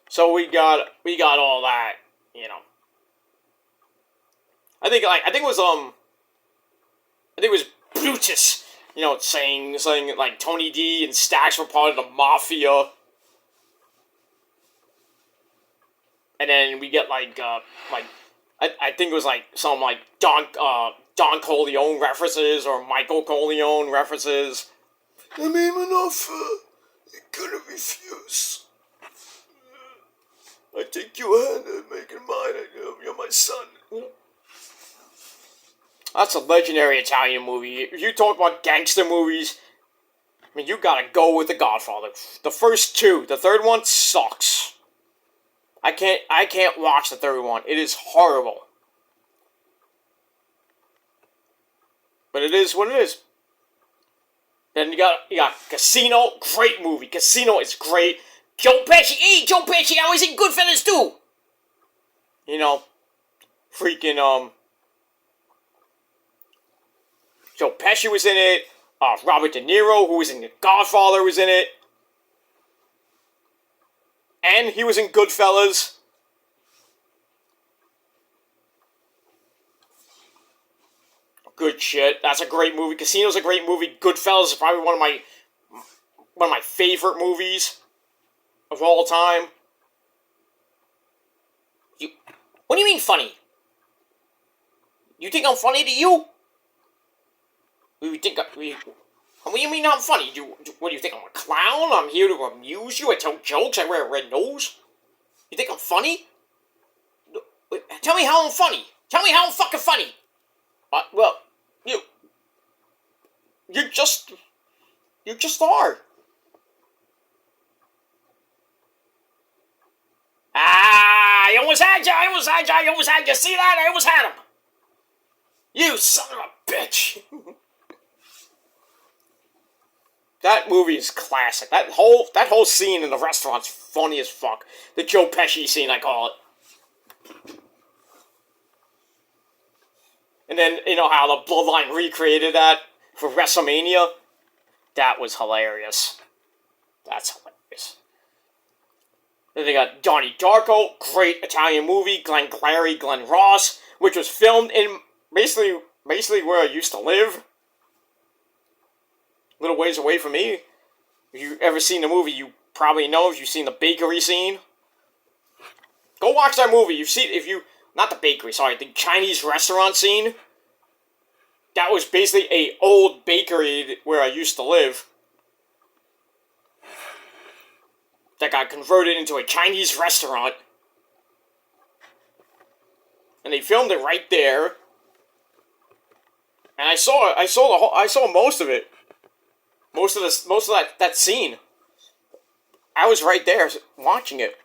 [SPEAKER 1] So we got all that, I think it was Brutus, saying like Tony D and Stax were part of the Mafia. And then we get I think it was some Don Corleone references or Michael Corleone references. I made an offer you couldn't refuse. I take your hand and make it mine. You're my son. That's a legendary Italian movie. If you talk about gangster movies, I mean, you gotta go with The Godfather. The first two. The third one sucks. I can't watch the third one. It is horrible. But it is what it is. Then you got Casino, great movie. Casino is great. Joe Pesci, I was in Goodfellas too. Freaking Joe Pesci was in it. Robert De Niro, who was in The Godfather, was in it. And he was in Goodfellas. Good shit. That's a great movie. Casino's a great movie. Goodfellas is probably one of my favorite movies of all time. What do you mean funny? You think I'm funny to you? What do you mean I'm funny? What do you think, I'm a clown? I'm here to amuse you? I tell jokes? I wear a red nose? You think I'm funny? Tell me how I'm funny. Tell me how I'm fucking funny. Well, you just are. I almost had you. See that? I almost had him. You son of a bitch. That movie is classic. That whole scene in the restaurant's funny as fuck. The Joe Pesci scene, I call it. And then, you know how the Bloodline recreated that for WrestleMania? That was hilarious. That's hilarious. Then they got Donnie Darko, great Italian movie. Glenn Clary, Glenn Ross, which was filmed in basically where I used to live. A little ways away from me. If you've ever seen the movie, you probably know. If you've seen the bakery scene, go watch that movie. Not the bakery, sorry, the Chinese restaurant scene. That was basically a old bakery where I used to live. That got converted into a Chinese restaurant. And they filmed it right there. And I saw most of it. Most of that scene. I was right there watching it.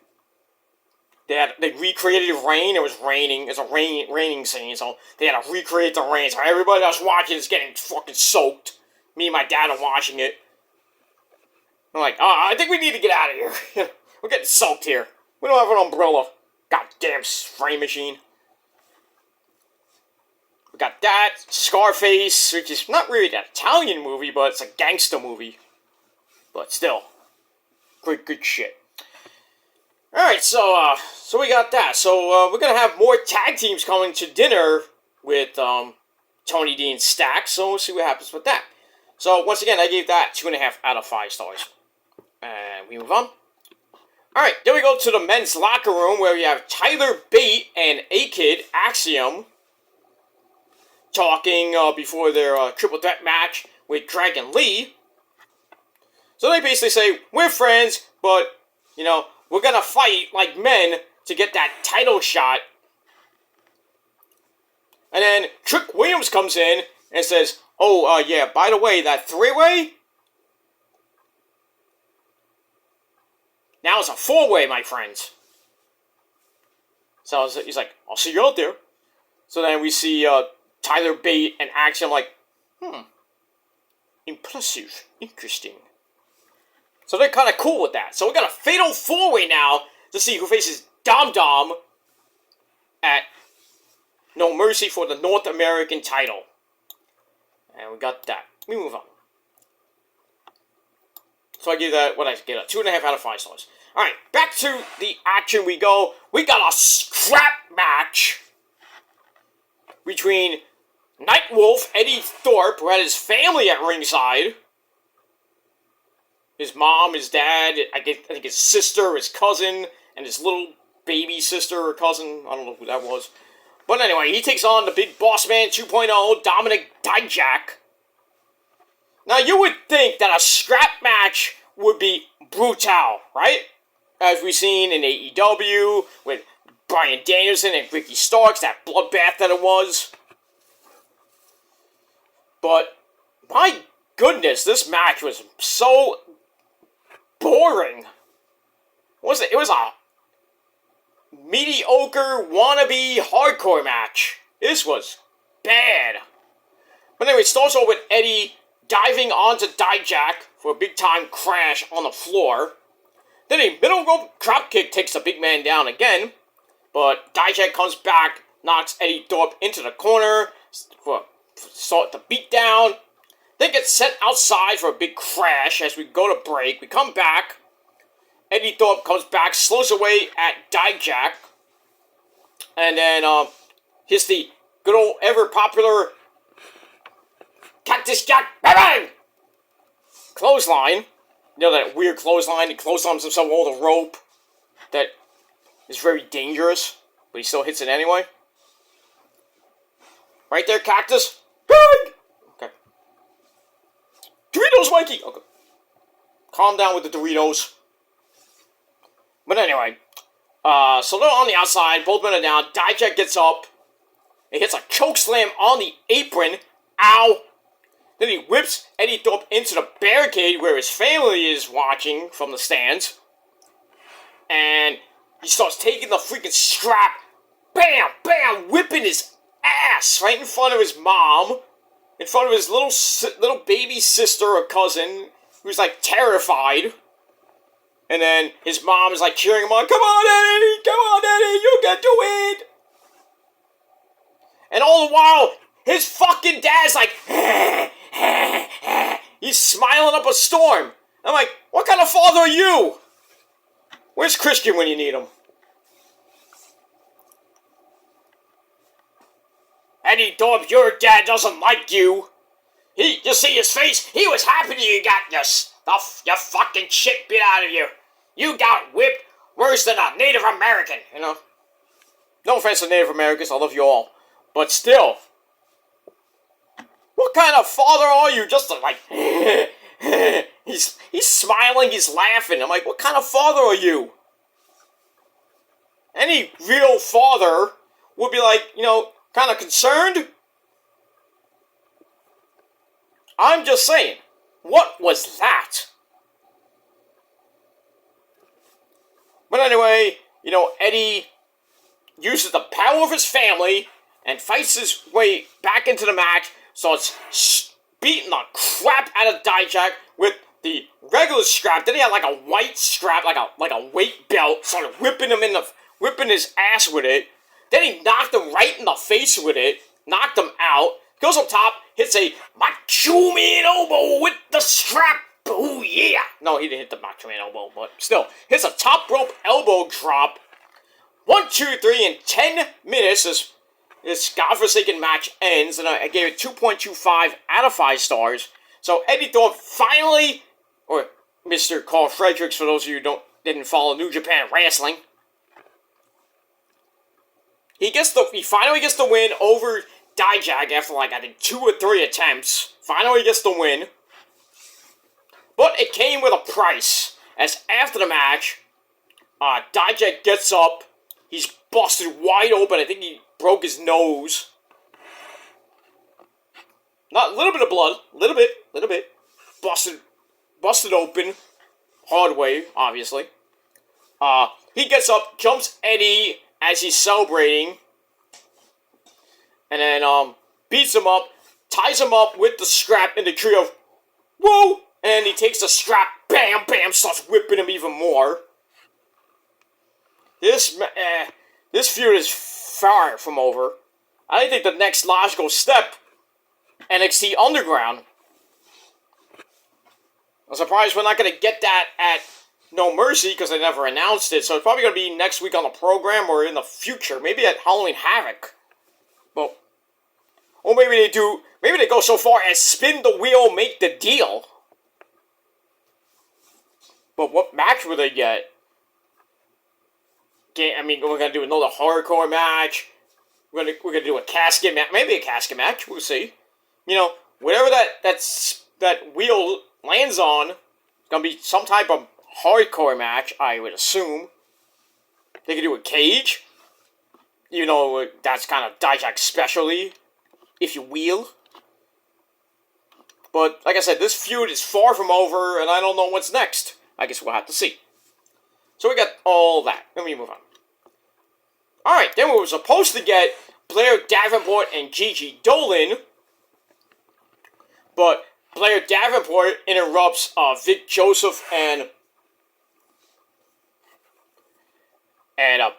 [SPEAKER 1] They recreated rain. It was raining. It's a raining scene, so they had to recreate the rain. So everybody that was watching is getting fucking soaked. Me and my dad are watching it. I'm like, I think we need to get out of here. We're getting soaked here. We don't have an umbrella. Goddamn spray machine. We got that. Scarface, which is not really an Italian movie, but it's a gangster movie. But still. Good shit. Alright, so we got that. So, we're gonna have more tag teams coming to dinner with, Tony D and Stax, so we'll see what happens with that. So, once again, I gave that 2.5 out of 5 stars. And we move on. Alright, then we go to the men's locker room, where we have Tyler Bate and A-Kid, Axiom, talking, before their, triple threat match with Dragon Lee. So they basically say, we're friends, but, you know, we're gonna fight like men to get that title shot. And then Trick Williams comes in and says, yeah, by the way, that three-way? Now it's a four-way, my friends. So he's like, I'll see you out there. So then we see Tyler Bate and Axiom like, impressive, interesting. So they're kind of cool with that. So we got a fatal four-way now to see who faces Dom Dom at No Mercy for the North American title. And we got that. We move on. So I give that, a 2.5 out of 5 stars. Alright, back to the action we go. We got a scrap match between Nightwolf, Eddie Thorpe, who had his family at ringside. His mom, his dad, I think his sister, his cousin, and his little baby sister or cousin. I don't know who that was. But anyway, he takes on the big boss man 2.0, Dominic Dijak. Now, you would think that a scrap match would be brutal, right? As we've seen in AEW with Bryan Danielson and Ricky Starks, that bloodbath that it was. But, my goodness, this match was so boring. It was a mediocre, wannabe, hardcore match. This was bad. But anyway, it starts off with Eddie diving onto Dijak for a big-time crash on the floor. Then a middle rope dropkick takes the big man down again. But Dijak comes back, knocks Eddie Thorpe into the corner for start the beatdown. They get sent outside for a big crash as we go to break. We come back. Eddie Thorpe comes back, slows away at Dijak. And then hits the good old ever popular Cactus Jack bang! Clothesline. You know that weird clothesline? He clotheslines himself over the rope. That is very dangerous. But he still hits it anyway. Right there, Cactus. Bang! Okay. Doritos, Mikey! Okay. Calm down with the Doritos. But anyway. So they're on the outside. Both men are down. Dijak gets up. He hits a chokeslam on the apron. Ow! Then he whips Eddie Thorpe into the barricade where his family is watching from the stands. And he starts taking the freaking strap. Bam! Bam! Whipping his ass right in front of his mom. In front of his little baby sister or cousin. Who's like terrified. And then his mom is like cheering him on. Come on, Eddie! Come on, Eddie! You can do it! And all the while, his fucking dad's like, he's smiling up a storm. I'm like, what kind of father are you? Where's Christian when you need him? Eddie Thorpe, your dad doesn't like you. You see his face? He was happy you got your fucking shit beat out of you. You got whipped worse than a Native American, you know? No offense to Native Americans, I love you all. But still, what kind of father are you? Just to like, he's smiling, he's laughing. I'm like, what kind of father are you? Any real father would be like, you know, kind of concerned. I'm just saying, what was that? But anyway, you know, Eddie uses the power of his family and fights his way back into the match, starts beating the crap out of Dijak with the regular strap. Then he had like a white strap, like a weight belt, started whipping his ass with it. Then he knocked him right in the face with it, knocked him out, goes up top, hits a Macho Man elbow with the strap. Oh yeah! No, he didn't hit the Macho Man elbow, but still, hits a top rope elbow drop. 1, 2, 3 in 10 minutes. This godforsaken match ends, and I gave it 2.25 out of 5 stars. So Eddie Thorpe finally, or Mr. Carl Fredericks, for those of you who didn't follow New Japan Wrestling, he finally gets the win over Dijak after like I think 2 or 3 attempts. Finally gets the win, but it came with a price. As after the match, Dijak gets up, he's busted wide open. I think he broke his nose. Not a little bit of blood, little bit. Busted open, hard way, obviously. He gets up, jumps Eddie as he's celebrating, and then beats him up, ties him up with the strap in the trio. Whoa! And he takes the strap, bam, bam, starts whipping him even more. This feud is far from over. I think the next logical step, NXT Underground. I'm surprised we're not going to get that at No Mercy because they never announced it. So it's probably going to be next week on the program or in the future. Maybe at Halloween Havoc. Well, or maybe they go so far as spin the wheel, make the deal. But what match will they get? I mean, we're going to do another hardcore match. We're gonna do a casket match. Maybe a casket match. We'll see. You know, whatever that wheel lands on, it's going to be some type of hardcore match, I would assume. They could do a cage. You know, that's kind of Dijak's specialty, if you will. But, like I said, this feud is far from over, and I don't know what's next. I guess we'll have to see. So we got all that. Let me move on. Alright, then we were supposed to get Blair Davenport and Gigi Dolan. But Blair Davenport interrupts Vic Joseph and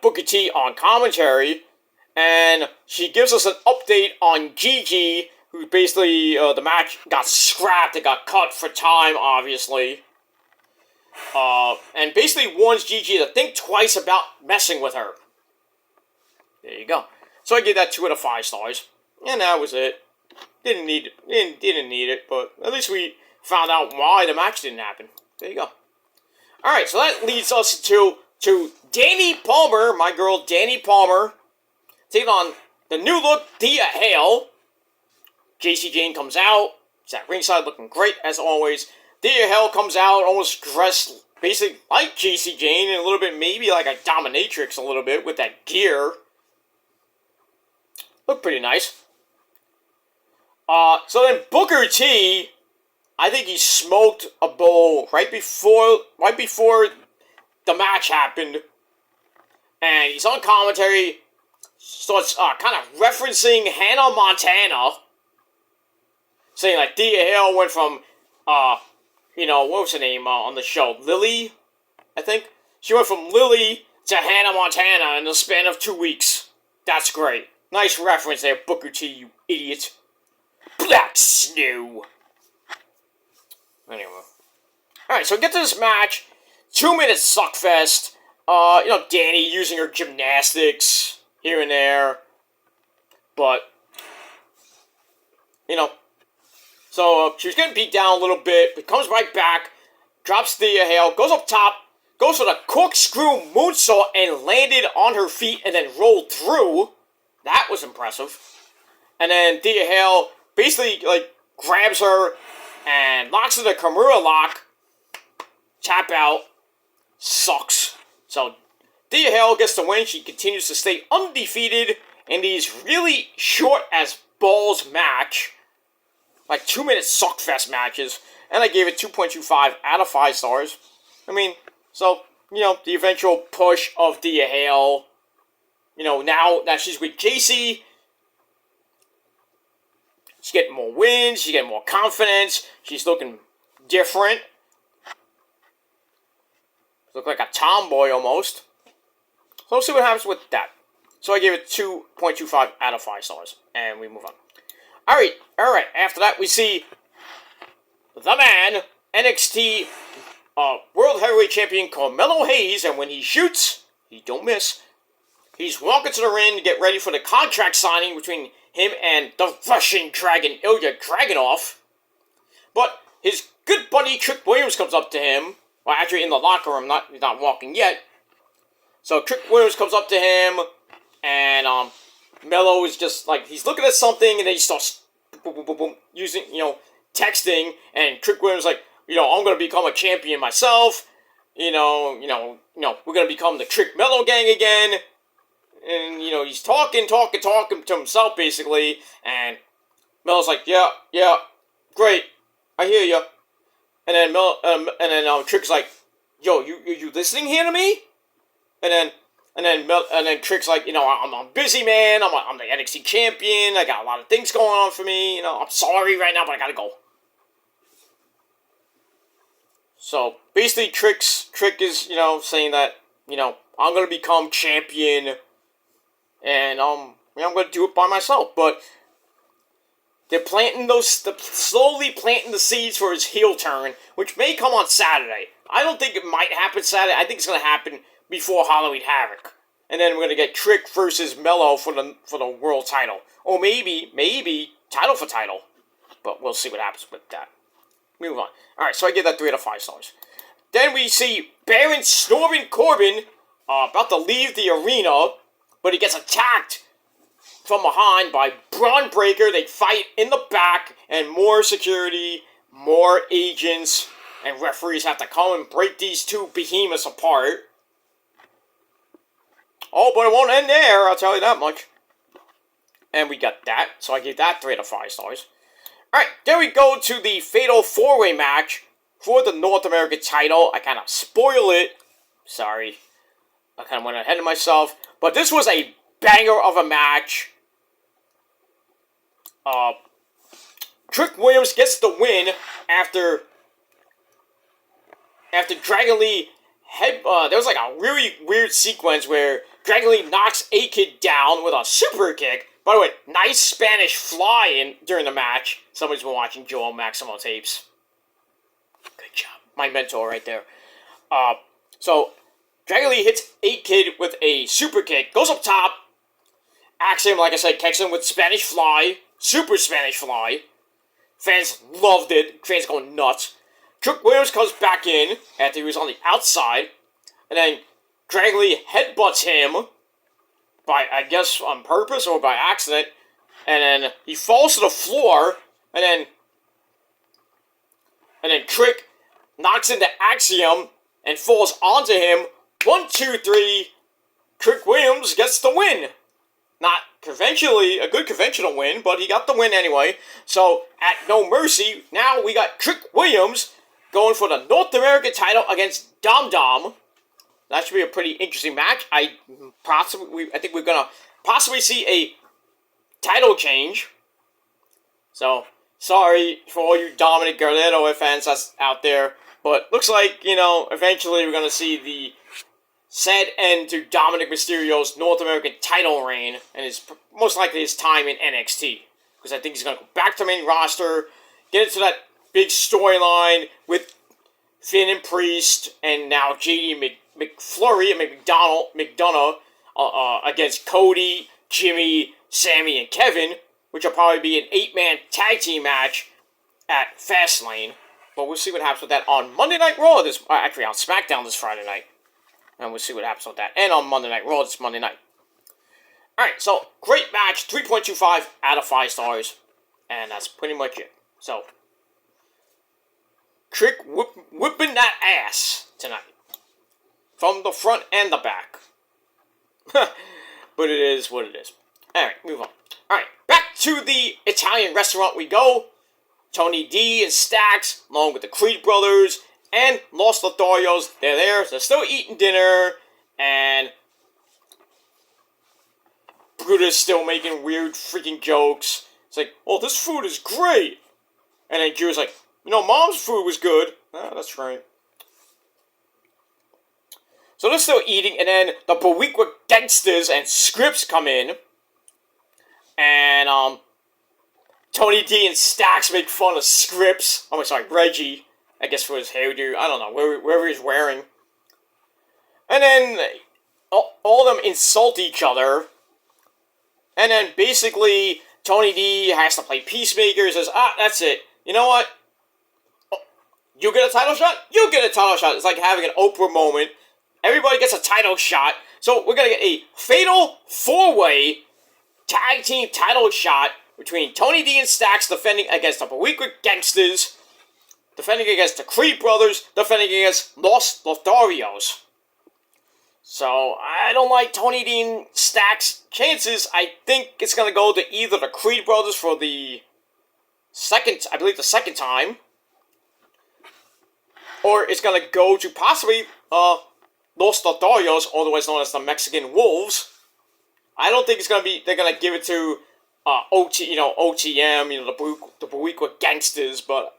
[SPEAKER 1] Booker T on commentary. And she gives us an update on Gigi who basically, the match got scrapped. It got cut for time, obviously. And basically warns Gigi to think twice about messing with her. There you go. So I gave that 2 out of 5 stars. And that was it. Didn't need it. Didn't need it, but at least we found out why the match didn't happen. There you go. Alright, so that leads us to Danny Palmer, my girl Danny Palmer, taking on the new look Thea Hale. JC Jane comes out. She's at ringside looking great as always. Thea Hale comes out almost dressed basically like JC Jane and a little bit maybe like a dominatrix a little bit with that gear. Looked pretty nice. So then Booker T, I think he smoked a bowl right before the match happened, and he's on commentary, starts kind of referencing Hannah Montana, saying like Thea Hale went from, what was her name on the show? Lily, I think? She went from Lily to Hannah Montana in the span of 2 weeks. That's great. Nice reference there, Booker T, you idiot. Black Snow. Anyway. Alright, so we get to this match. 2-minute suckfest. Danny using her gymnastics here and there. But, So, she was getting beat down a little bit, but comes right back, drops Thea Hale, goes up top, goes for the corkscrew moonsault and landed on her feet and then rolled through. That was impressive. And then Thea Hale basically, grabs her and locks her in the Kimura lock. Tap out. Sucks. So, Thea Hale gets the win. She continues to stay undefeated in these really short as balls match. 2-minute suckfest matches. And I gave it 2.25 out of 5 stars. The eventual push of Thea Hale. Now that she's with JC, she's getting more wins, she's getting more confidence, she's looking different. Look like a tomboy almost. So we'll see what happens with that. So I gave it 2.25 out of 5 stars. And we move on. Alright. After that we see the man, NXT World Heavyweight Champion Carmelo Hayes. And when he shoots, he don't miss. He's walking to the ring to get ready for the contract signing between him and the Russian Dragon, Ilya Dragunov. But his good buddy Trick Williams comes up to him. Well, actually in the locker room, he's not walking yet. So Trick Williams comes up to him, and Melo is just he's looking at something, and then he starts boom, boom, boom, boom, using, texting, and Trick Williams I'm going to become a champion myself. We're going to become the Trick Melo gang again. And, he's talking to himself, basically, and Melo's like, yeah, great, I hear you. And then Trick's like, yo, you listening here to me? And then Trick's like, I'm a busy man, I'm the NXT champion, I got a lot of things going on for me, I'm sorry right now, but I gotta go. So, basically, Trick is, saying that, I'm gonna become champion, and, I'm going to do it by myself, but they're slowly planting the seeds for his heel turn, which may come on Saturday. I don't think it might happen Saturday. I think it's going to happen before Halloween Havoc. And then we're going to get Trick versus Melo for the world title. Or maybe title for title. But we'll see what happens with that. Move on. Alright, so I give that 3 out of 5 stars. Then we see Baron Snorbin Corbin about to leave the arena, but he gets attacked from behind by Braun Breaker. They fight in the back, and more security, more agents, and referees have to come and break these two behemoths apart. Oh, but it won't end there, I'll tell you that much. And we got that, so I gave that 3 out of 5 stars. Alright, then we go to the Fatal 4-Way match for the North American title. I kind of spoil it. Sorry. I kind of went ahead of myself. But this was a banger of a match. Trick Williams gets the win after Dragon Lee there was a really weird sequence where Dragon Lee knocks A-Kid down with a super kick, By the way, nice Spanish fly-in during the match. Somebody's been watching Joel Maximo tapes. Good job. My mentor right there. So, Dragon Lee hits 8-Kid with a super kick. Goes up top. Axiom, like I said, kicks him with Spanish fly. Super Spanish fly. Fans loved it. Fans going nuts. Trick Williams comes back in after he was on the outside. And then Dragon Lee headbutts him. By, I guess, on purpose or by accident. And then he falls to the floor. And then Trick knocks into Axiom and falls onto him. 1, 2, 3. Trick Williams gets the win. Not conventionally a good conventional win, but he got the win anyway. So, at No Mercy, now we got Trick Williams going for the North American title against Dom Dom. That should be a pretty interesting match. I think we're gonna possibly see a title change. So, sorry for all you Dominic Guerrero fans that's out there. But looks like, eventually we're gonna see the sad end to Dominic Mysterio's North American title reign, and it's most likely his time in NXT. Because I think he's going to go back to the main roster, get into that big storyline with Finn and Priest, and now JD McFlurry and McDonough against Cody, Jimmy, Sammy, and Kevin, which will probably be an 8-man tag team match at Fastlane. But we'll see what happens with that on Monday Night Raw, actually on SmackDown this Friday night. And we'll see what happens with that. And on Monday Night Raw this Monday night. Alright, so, great match. 3.25 out of 5 stars. And that's pretty much it. So, Trick whipping that ass tonight. From the front and the back. But it is what it is. Alright, move on. Alright, back to the Italian restaurant we go. Tony D and Stax, along with the Creed brothers, and Los Lotharios, they're there. They're still eating dinner, and Brutus still making weird freaking jokes. It's like, oh, this food is great. And then Drew's like, Mom's food was good. Oh, that's right. So they're still eating, and then the Boricua Gangsters and Scripps come in. And, Tony D and Stax make fun of Scripps. Oh, sorry, Reggie. I guess for his hairdo. I don't know. Wherever he's wearing. And then all of them insult each other. And then basically Tony D has to play peacemaker. Says, that's it. You know what? You get a title shot? You get a title shot. It's like having an Oprah moment. Everybody gets a title shot. So we're going to get a fatal 4-way tag team title shot between Tony D and Stax defending against the Boricua Gangsters, defending against the Creed brothers, defending against Los Lotharios. So, I don't like Tony D and Stax' chances. I think it's going to go to either the Creed brothers for the second time, or it's going to go to possibly Los Lotharios, otherwise known as the Mexican Wolves. I don't think they're going to give it to OTM, the Boricua Gangsters, but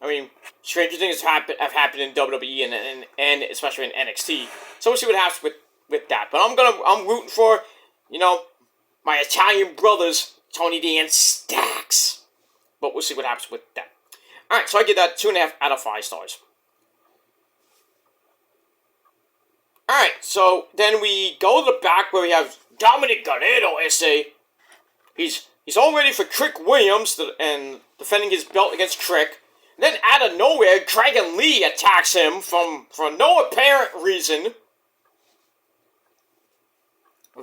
[SPEAKER 1] I mean, stranger things have happened in WWE and especially in NXT. So we'll see what happens with that. But I'm rooting for, my Italian brothers, Tony D and Stax. But we'll see what happens with that. Alright, so I give that 2.5 out of 5 stars. Alright, so then we go to the back where we have Dominic Guerrero essay. He's all ready for Trick Williams and defending his belt against Trick. Then out of nowhere, Dragon Lee attacks him for no apparent reason.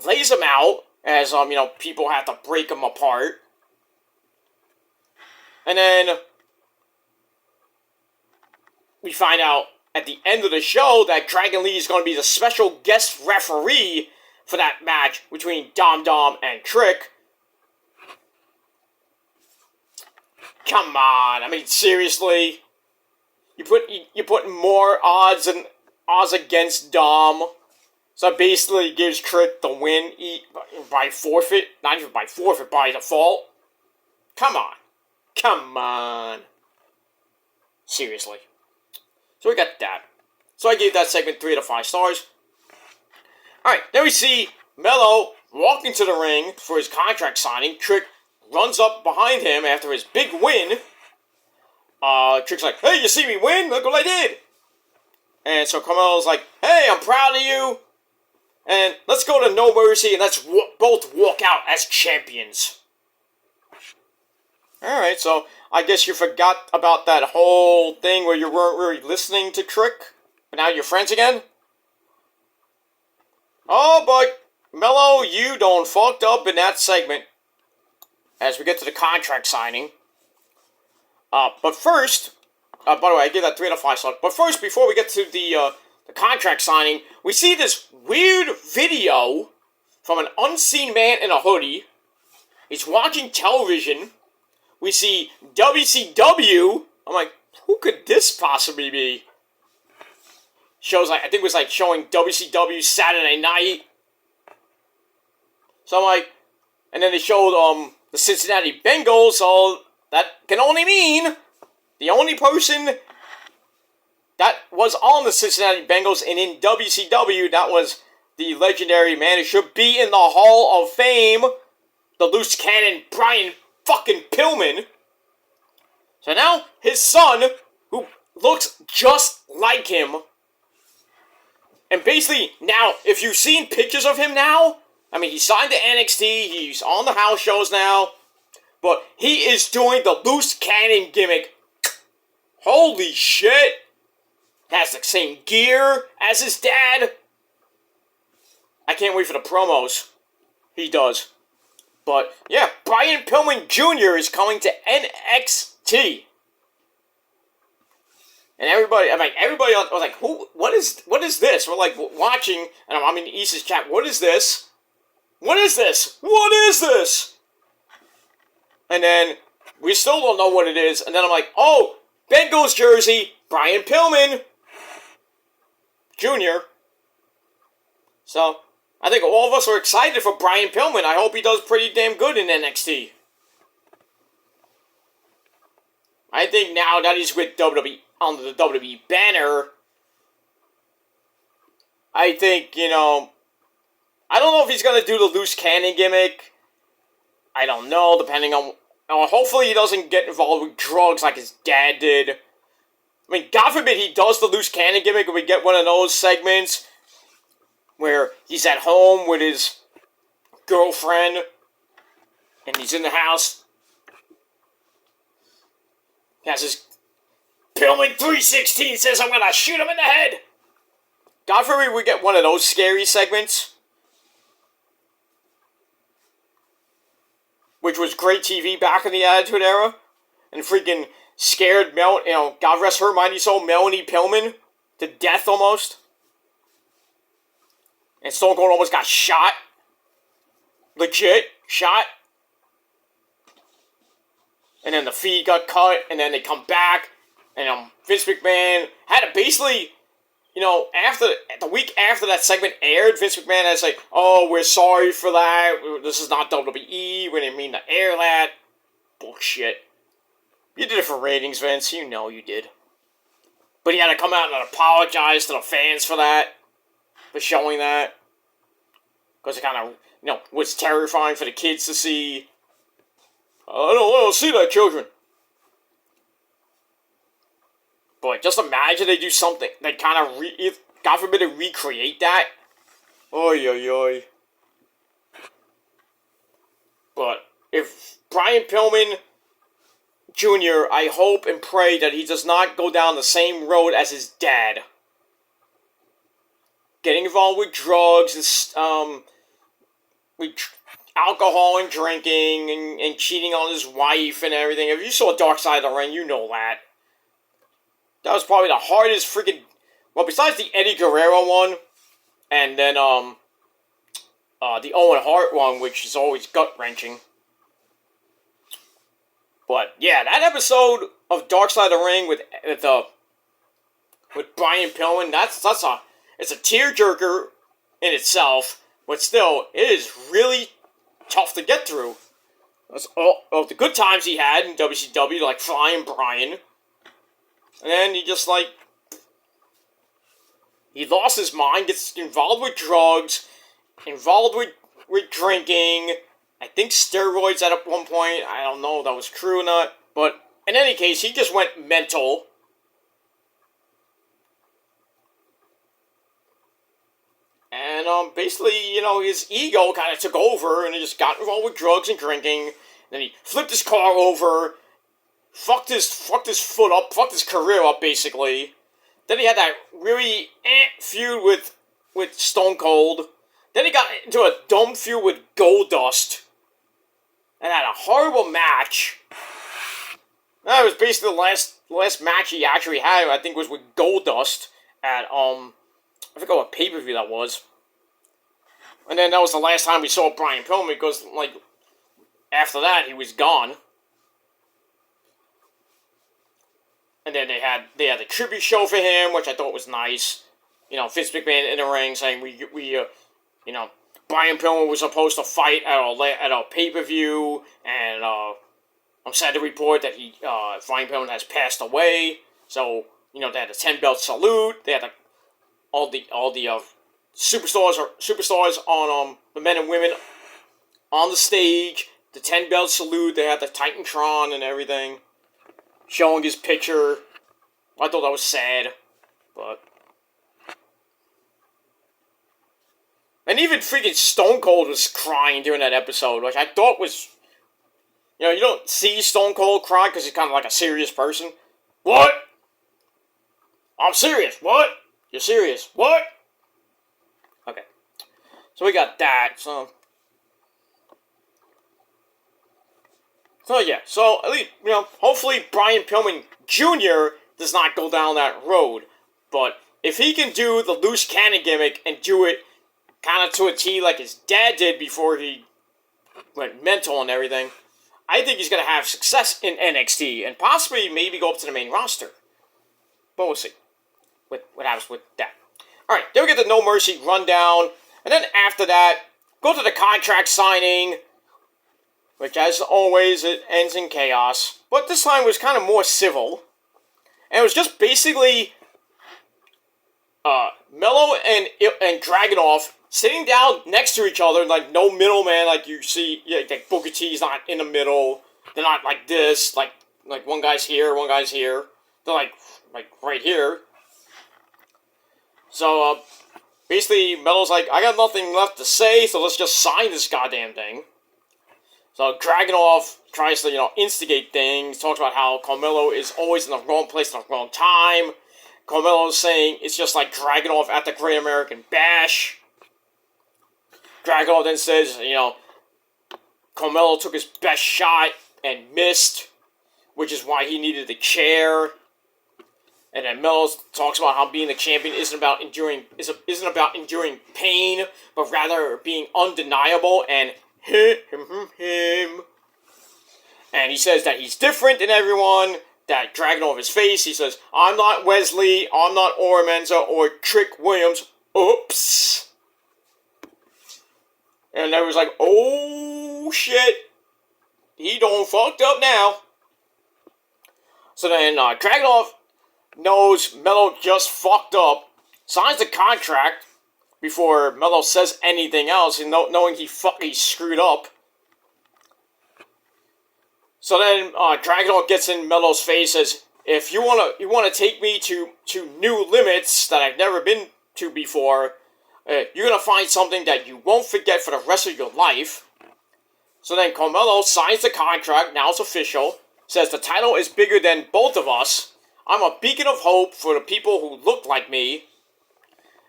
[SPEAKER 1] Lays him out as people have to break him apart. And then we find out at the end of the show that Dragon Lee is going to be the special guest referee for that match between Dom Dom and Trick. Come on, I mean, seriously? You're putting more odds against Dom. So that basically gives Trick the win by forfeit. Not even by forfeit, by default. Come on. Seriously. So we got that. So I gave that segment 3 out of 5 stars. Alright, then we see Mello walking to the ring for his contract signing. Trick runs up behind him after his big win. Trick's like, hey, you see me win? Look what I did. And so Carmelo's like, hey, I'm proud of you. And let's go to No Mercy and let's both walk out as champions. Alright, so I guess you forgot about that whole thing where you weren't really listening to Trick, but now you're friends again? Oh, but Mello, you done fucked up in that segment as we get to the contract signing. But first, by the way, I give that 3 out of 5 stars. But first, before we get to the contract signing, we see this weird video from an unseen man in a hoodie. He's watching television. We see WCW. I'm like, who could this possibly be? Shows like, I think it was like showing WCW Saturday Night. So I'm like, and then they showed the Cincinnati Bengals. So that can only mean the only person that was on the Cincinnati Bengals and in WCW, that was the legendary man who should be in the Hall of Fame, the loose cannon Brian fucking Pillman. So now his son, who looks just like him, and basically now, if you've seen pictures of him now, I mean, he signed to NXT, he's on the house shows now, but he is doing the loose cannon gimmick. Holy shit! Has the same gear as his dad. I can't wait for the promos. He does. But, yeah, Brian Pillman Jr. is coming to NXT. And everybody was like, what is this? We're like, watching, and I'm in East's chat, what is this? What is this? What is this? And then, we still don't know what it is, and then I'm like, oh, Bengals jersey, Brian Pillman Jr. So, I think all of us are excited for Brian Pillman. I hope he does pretty damn good in NXT. I think now that he's with WWE, under the WWE banner, I think, I don't know if he's going to do the loose cannon gimmick. I don't know, depending on... hopefully he doesn't get involved with drugs like his dad did. I mean, God forbid he does the loose cannon gimmick and we get one of those segments where he's at home with his girlfriend and he's in the house. He has his Pillman 316 says, I'm gonna shoot him in the head. God forbid we get one of those scary segments. Which was great TV back in the Attitude Era. And freaking scared God rest her mighty soul, Melanie Pillman to death almost. And Stone Cold almost got shot. Legit shot. And then the feed got cut, and then they come back, and Vince McMahon had to basically, after the week after that segment aired, Vince McMahon had to say, oh, we're sorry for that, this is not WWE, we didn't mean to air that. Bullshit. You did it for ratings, Vince, you know you did. But he had to come out and apologize to the fans for that, for showing that. Because it kind of, was terrifying for the kids to see. I don't see that, children. But just imagine they do something, they kind of, God forbid they recreate that. Oy, oy, oy. But if Brian Pillman Jr., I hope and pray that he does not go down the same road as his dad. Getting involved with drugs and, with alcohol and drinking and cheating on his wife and everything. If you saw Dark Side of the Ring, you know that. That was probably the hardest freaking... Well, besides the Eddie Guerrero one, and then, the Owen Hart one, which is always gut-wrenching. But, yeah, that episode of Dark Side of the Ring with Brian Pillman, it's a tearjerker in itself, but still, it is really tough to get through. That's all of the good times he had in WCW, like Flying Brian. And then he just, he lost his mind, gets involved with drugs, involved with with drinking. I think steroids at one point. I don't know if that was true or not. But in any case, he just went mental. And basically, his ego kind of took over, and he just got involved with drugs and drinking. Then he flipped his car over, fucked his foot up, fucked his career up, basically. Then he had that really feud with Stone Cold. Then he got into a dumb feud with Goldust, and had a horrible match. That was basically the last match he actually had. I think was with Goldust at I forgot what pay-per-view that was. And then that was the last time we saw Brian Pillman, because after that he was gone. And then they had the tribute show for him, which I thought was nice. Vince McMahon in the ring saying Brian Pillman was supposed to fight at a pay-per-view, and I'm sad to report that Brian Pillman has passed away. So they had the 10-belt salute. They had all the superstars on the men and women on the stage. The 10-belt salute. They had the Titantron and everything, showing his picture. I thought that was sad, but. And even freaking Stone Cold was crying during that episode, which I thought was... you don't see Stone Cold cry because he's kind of like a serious person. What? I'm serious. What? You're serious. What? Okay. So we got that, So yeah. So, at least, hopefully Brian Pillman Jr. does not go down that road. But if he can do the loose cannon gimmick and do it kind of to a T like his dad did before he went mental and everything, I think he's going to have success in NXT and possibly maybe go up to the main roster. But we'll see what happens with that. Alright, then we get the No Mercy rundown. And then after that, go to the contract signing, which as always, it ends in chaos. But this time was kind of more civil. And it was just basically Mello and Dragunov sitting down next to each other, like no middleman, like you see, like Booker T's not in the middle. They're not like this, like one guy's here, one guy's here. They're like right here. So basically, Mello's like, I got nothing left to say, so let's just sign this goddamn thing. So Dragunov tries to instigate things, talks about how Carmelo is always in the wrong place at the wrong time. Carmelo is saying it's just like Dragunov at the Great American Bash. Dragunov then says, Carmelo took his best shot and missed, which is why he needed the chair. And then Mello talks about how being the champion isn't about enduring pain, but rather being undeniable and him. And he says that he's different than everyone. That Dragunov his face. He says, I'm not Wesley, I'm not Ora Menza or Trick Williams. Oops. And they was like, oh shit. He done fucked up now. So then Dragunov knows Mello just fucked up, signs the contract before Mello says anything else, and knowing he screwed up. So then Dragunov gets in Mello's face, says, if you wanna take me to new limits that I've never been to before, you're gonna find something that you won't forget for the rest of your life. So then Carmelo signs the contract, now it's official, says the title is bigger than both of us. I'm a beacon of hope for the people who look like me.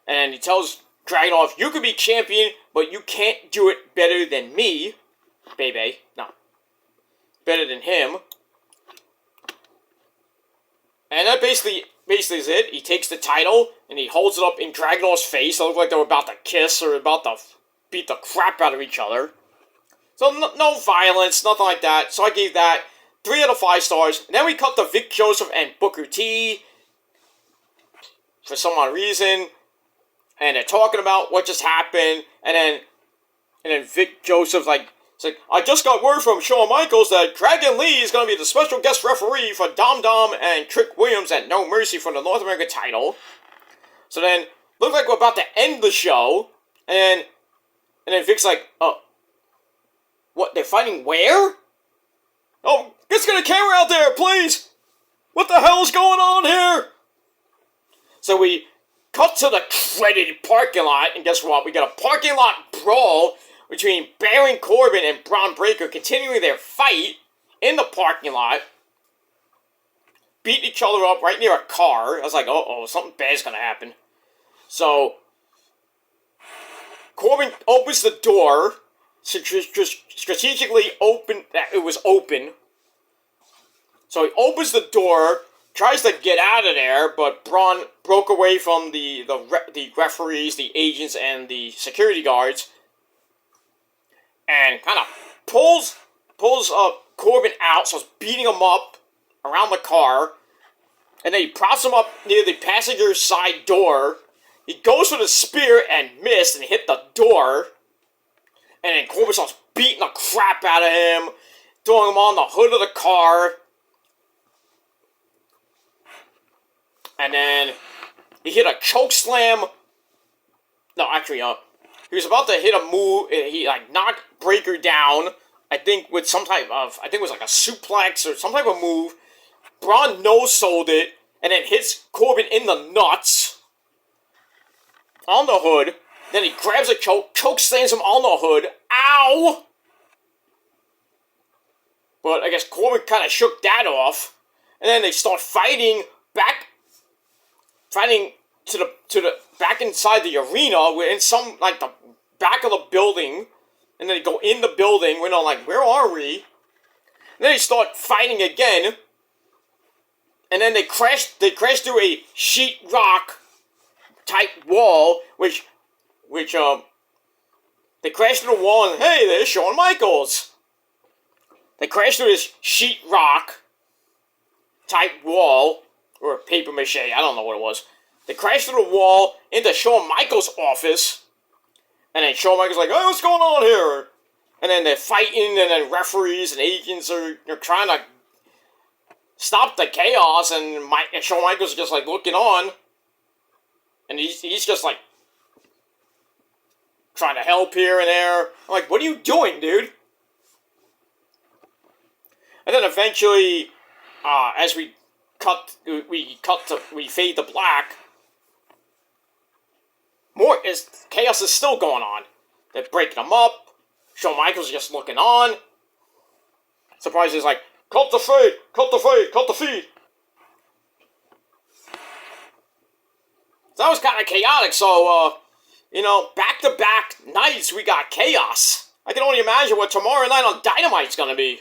[SPEAKER 1] And he tells Dragunov, you could be champion, but you can't do it better than me. Baby. No. Better than him. And that basically is it. He takes the title, and he holds it up in Dragunov's face. It looked like they were about to kiss, or about to beat the crap out of each other. So no violence, nothing like that. So I gave that 3 out of 5 stars. And then we cut to Vic Joseph and Booker T. For some odd reason. And they're talking about what just happened. And then Vic Joseph, it's like, I just got word from Shawn Michaels that Dragon Lee is going to be the special guest referee for Dom Dom and Trick Williams at No Mercy for the North American title. So then, looked like we're about to end the show. And And then Vic's like, oh, what, they're fighting where? Oh, let's get a camera out there, please! What the hell's going on here? So we cut to the credited parking lot, and guess what? We got a parking lot brawl between Baron Corbin and Braun Breaker continuing their fight in the parking lot. Beating each other up right near a car. I was like, uh-oh, something bad's gonna happen. So, Corbin opens the door, strategically open, it was open. So he opens the door, tries to get out of there, but Braun broke away from the referees, the agents, and the security guards, and kind of pulls Corbin out, so it's beating him up around the car, and then he props him up near the passenger side door. He goes for the spear and missed and hit the door, and then Corbin starts beating the crap out of him, throwing him on the hood of the car. And then he hit a choke slam. No, actually, he was about to hit a move. He knocked Breaker down. I think with some type of, I think it was like a suplex or some type of move. Braun no-sold it and then hits Corbin in the nuts on the hood. Then he grabs a choke slams him on the hood. Ow! But I guess Corbin kind of shook that off, and then they start fighting to the back inside the arena. We're in some the back of the building, and then they go in the building. We're not where are we? And then they start fighting again, and then they crash through a sheetrock type wall, which they crash through the wall, and hey, there's Shawn Michaels. They crash through this sheetrock type wall, or paper mache, I don't know what it was. They crash through the wall into Shawn Michaels' office, and then Shawn Michaels like, hey, what's going on here? And then they're fighting, and then referees and agents are trying to stop the chaos, and Shawn Michaels is just looking on, and he's just trying to help here and there. I'm like, what are you doing, dude? And then eventually, as we fade to black, chaos is still going on. They're breaking them up. Shawn Michaels is just looking on. Surprise is cut the feed, cut the feed, cut the feed. So that was kind of chaotic. So, back-to-back nights we got chaos. I can only imagine what tomorrow night on Dynamite's gonna be.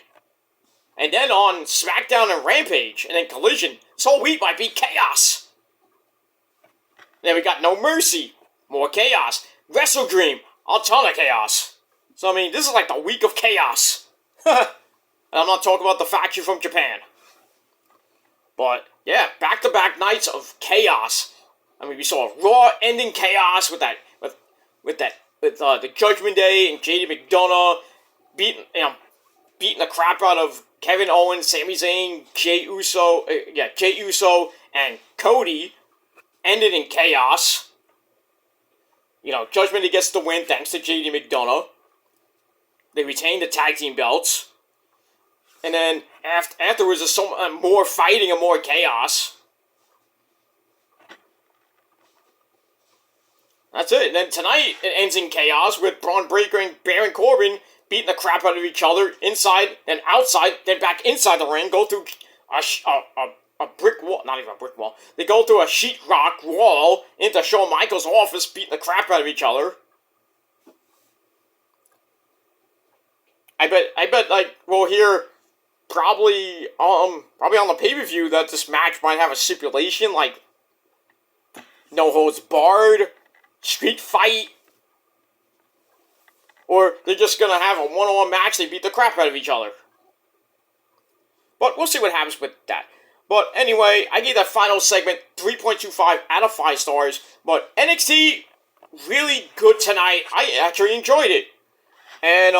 [SPEAKER 1] And then on SmackDown and Rampage, and then Collision. This whole week might be chaos. Then we got No Mercy, more chaos. Wrestle Dream, a ton of chaos. So, I mean, this is the week of chaos. And I'm not talking about the faction from Japan. But, yeah, back-to-back nights of chaos. I mean, we saw Raw ending chaos with the Judgment Day and JD McDonough beating the crap out of Kevin Owens, Sami Zayn, Jey Uso, and Cody. Ended in chaos. Judgment Day gets the win thanks to JD McDonough. They retained the tag team belts. And then afterwards there's more fighting and more chaos. That's it. And then tonight it ends in chaos with Braun Breaker and Baron Corbin beating the crap out of each other inside and outside, then back inside the ring, go through a brick wall, not even a brick wall. They go through a sheetrock wall into Shawn Michaels' office, beating the crap out of each other. I bet we'll hear probably on the pay-per-view that this match might have a stipulation no holds barred, street fight, or they're just gonna have a one-on-one match. They beat the crap out of each other. But we'll see what happens with that. But anyway, I gave that final segment 3.25 out of 5 stars. But NXT, really good tonight. I actually enjoyed it. And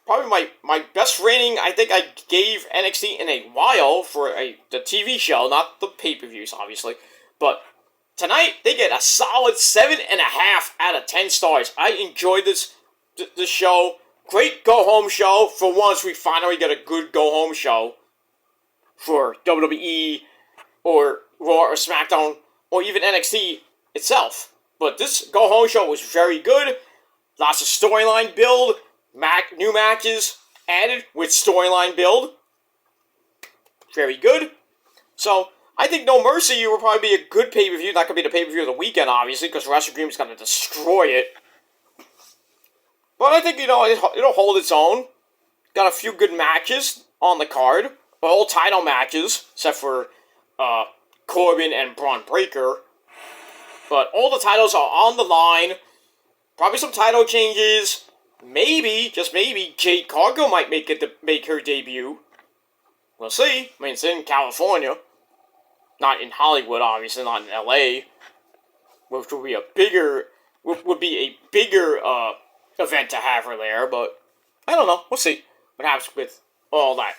[SPEAKER 1] probably my best rating I think I gave NXT in a while for the TV show, not the pay-per-views, obviously. But tonight, they get a solid 7.5 out of 10 stars. I enjoyed this this show. Great go-home show. For once, we finally get a good go-home show for WWE or Raw or SmackDown or even NXT itself. But this go-home show was very good. Lots of storyline build. New matches added with storyline build. Very good. So, I think No Mercy will probably be a good pay-per-view. Not going to be the pay-per-view of the weekend, obviously, because Wrestle Dream's going to destroy it. But I think, it'll hold its own. Got a few good matches on the card. All title matches, except for Corbin and Braun Breaker. But all the titles are on the line. Probably some title changes. Maybe, just maybe, Jade Cargill might make her debut. We'll see. I mean, it's in California. Not in Hollywood, obviously, not in LA. Which would be a bigger event to have her there, but I don't know. We'll see what happens with all that.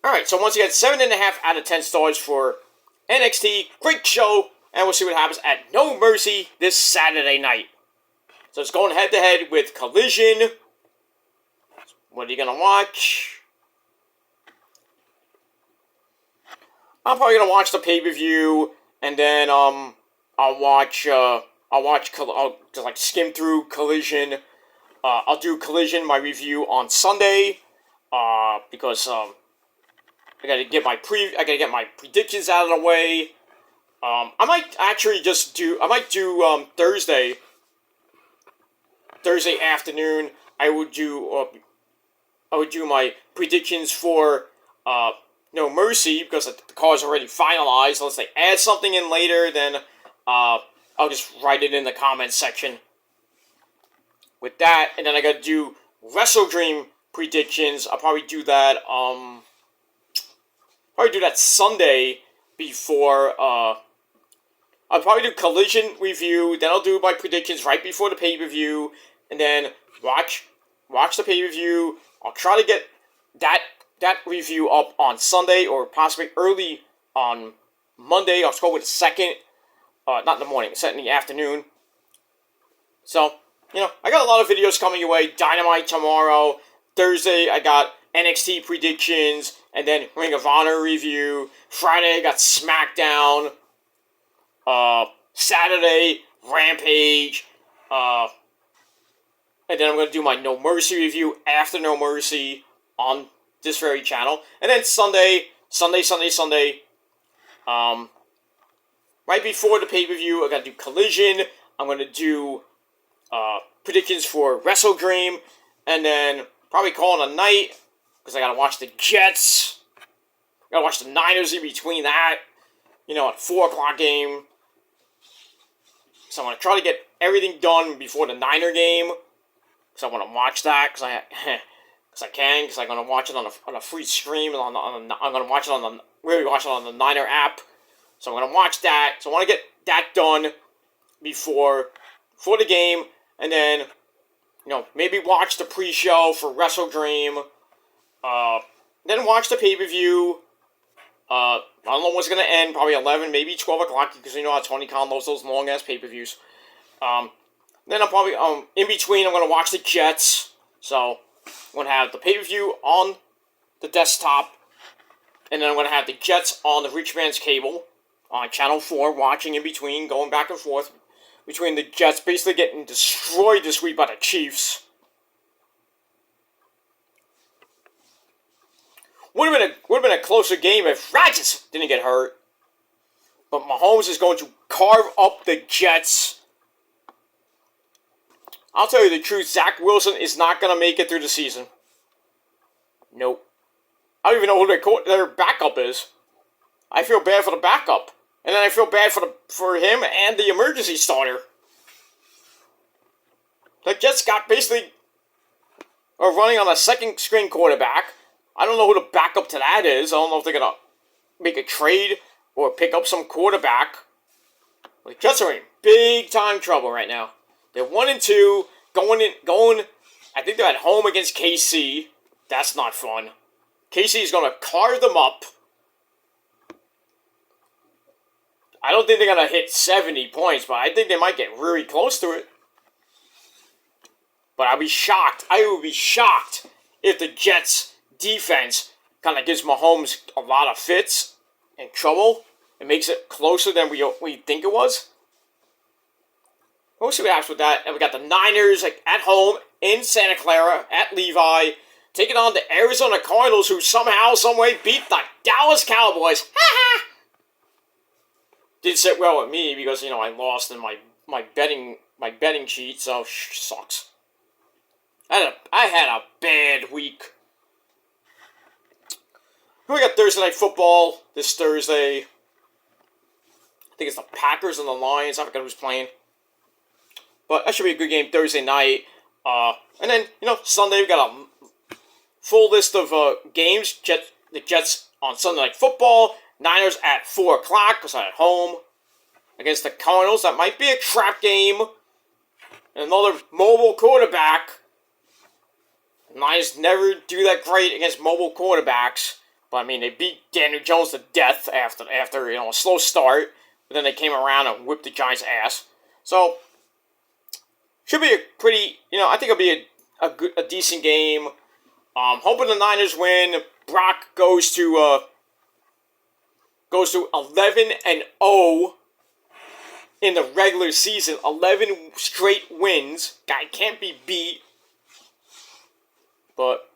[SPEAKER 1] Alright, so once again, 7.5 out of 10 stars for NXT. Great show, and we'll see what happens at No Mercy this Saturday night. So it's going head-to-head with Collision. What are you going to watch? I'm probably going to watch the pay-per-view, and then I'll just like skim through Collision. I'll do Collision, my review on Sunday, because I gotta get my predictions out of the way. I might actually do Thursday afternoon. I would do my predictions for No Mercy, because the card's already finalized. Unless they add something in later, then I'll just write it in the comments section with that. And then I gotta do Wrestle Dream predictions. I'll probably do that Sunday before I'll probably do Collision review, then I'll do my predictions right before the pay-per-view, and then watch the pay-per-view. I'll try to get that review up on Sunday, or possibly early on Monday. I'll go with the second, not in the morning, set in the afternoon. So, I got a lot of videos coming your way. Dynamite tomorrow. Thursday, I got NXT predictions, and then Ring of Honor review. Friday, I got SmackDown. Saturday, Rampage. And then I'm going to do my No Mercy review after No Mercy on this very channel. And then Sunday, right before the pay-per-view, I got to do Collision. I'm going to do predictions for Wrestle Dream, and then probably call it a night, because I got to watch the Jets. Got to watch the Niners in between that, at 4 o'clock game. So I'm going to try to get everything done before the Niner game, because I want to watch that, because I'm going to watch it on a free stream, I'm going to watch it on the Niner app, so I'm going to watch that. So I want to get that done before the game, and then, maybe watch the pre-show for Wrestle Dream, then watch the pay-per-view. I don't know what's going to end, probably 11, maybe 12 o'clock, because how Tony Khan loves those long-ass pay-per-views. Then I'm probably, in between, I'm going to watch the Jets, so I'm going to have the pay-per-view on the desktop, and then I'm going to have the Jets on the Rich Man's Cable, on Channel 4, watching in between, going back and forth between the Jets, basically getting destroyed this week by the Chiefs. Would have been a closer game if Rodgers didn't get hurt. But Mahomes is going to carve up the Jets. I'll tell you the truth, Zach Wilson is not going to make it through the season. Nope. I don't even know who their backup is. I feel bad for the backup. And then I feel bad for him and the emergency starter. The Jets got basically are running on a second-string quarterback. I don't know who the backup to that is. I don't know if they're going to make a trade or pick up some quarterback. The Jets are in big-time trouble right now. They're 1-2, going. I think they're at home against KC. That's not fun. KC is going to carve them up. I don't think they're going to hit 70 points, but I think they might get really close to it. But I'd be shocked. I would be shocked if the Jets defense kind of gives Mahomes a lot of fits and trouble. It makes it closer than we think it was. We'll see what happens with that. And we got the Niners at home in Santa Clara at Levi, taking on the Arizona Cardinals, who somehow, someway beat the Dallas Cowboys. Didn't sit well with me because I lost in my betting sheet, so sucks. I had a bad week. We got Thursday Night Football this Thursday. I think it's the Packers and the Lions. I forgot who's playing. But that should be a good game Thursday night. And then, Sunday we've got a full list of games. The Jets on Sunday Night Football. Niners at 4 o'clock because I'm at home. Against the Cardinals. That might be a trap game. And another mobile quarterback. Niners never do that great against mobile quarterbacks. But, they beat Daniel Jones to death after a slow start. But then they came around and whipped the Giants' ass. So, should be a pretty, I think it'll be a decent game. Hoping the Niners win. Brock goes to 11-0 in the regular season. 11 straight wins. Guy can't be beat. But,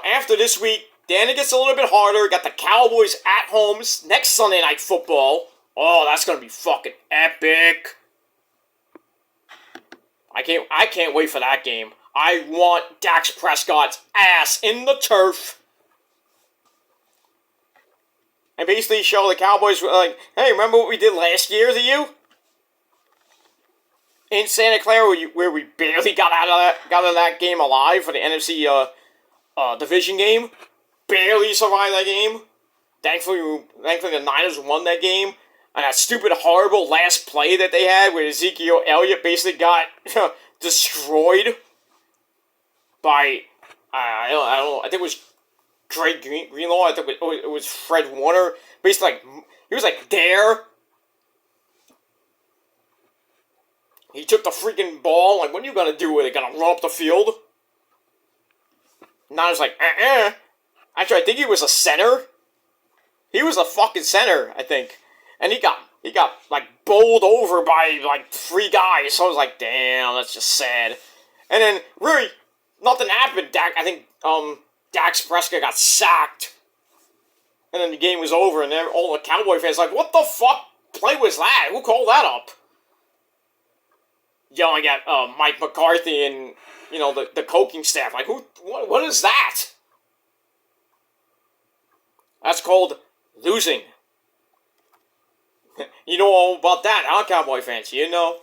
[SPEAKER 1] after this week, then it gets a little bit harder. Got the Cowboys at home next Sunday Night Football. Oh, that's going to be fucking epic. I can't wait for that game. I want Dak Prescott's ass in the turf. And basically show the Cowboys, like, hey, remember what we did last year to you? In Santa Clara, where we barely got out of that game alive for the NFC division game. Barely survived that game. Thankfully the Niners won that game. And that stupid, horrible last play that they had where Ezekiel Elliott basically got destroyed by, I think it was Drake Greenlaw. I think it was Fred Warner. Basically, he was there. He took the freaking ball. Like, what are you going to do with it? Going to run up the field? And I was like, Actually, I think he was a center. He was a fucking center, I think. And he got bowled over by 3 guys. So I was like, damn, that's just sad. And then really nothing happened. I think Dak Prescott got sacked. And then the game was over, and then all the Cowboy fans like, what the fuck play was that? Who called that up? Yelling at Mike McCarthy and the coaching staff. Like, what is that? That's called losing. You know all about that, huh, Cowboy fans? You know.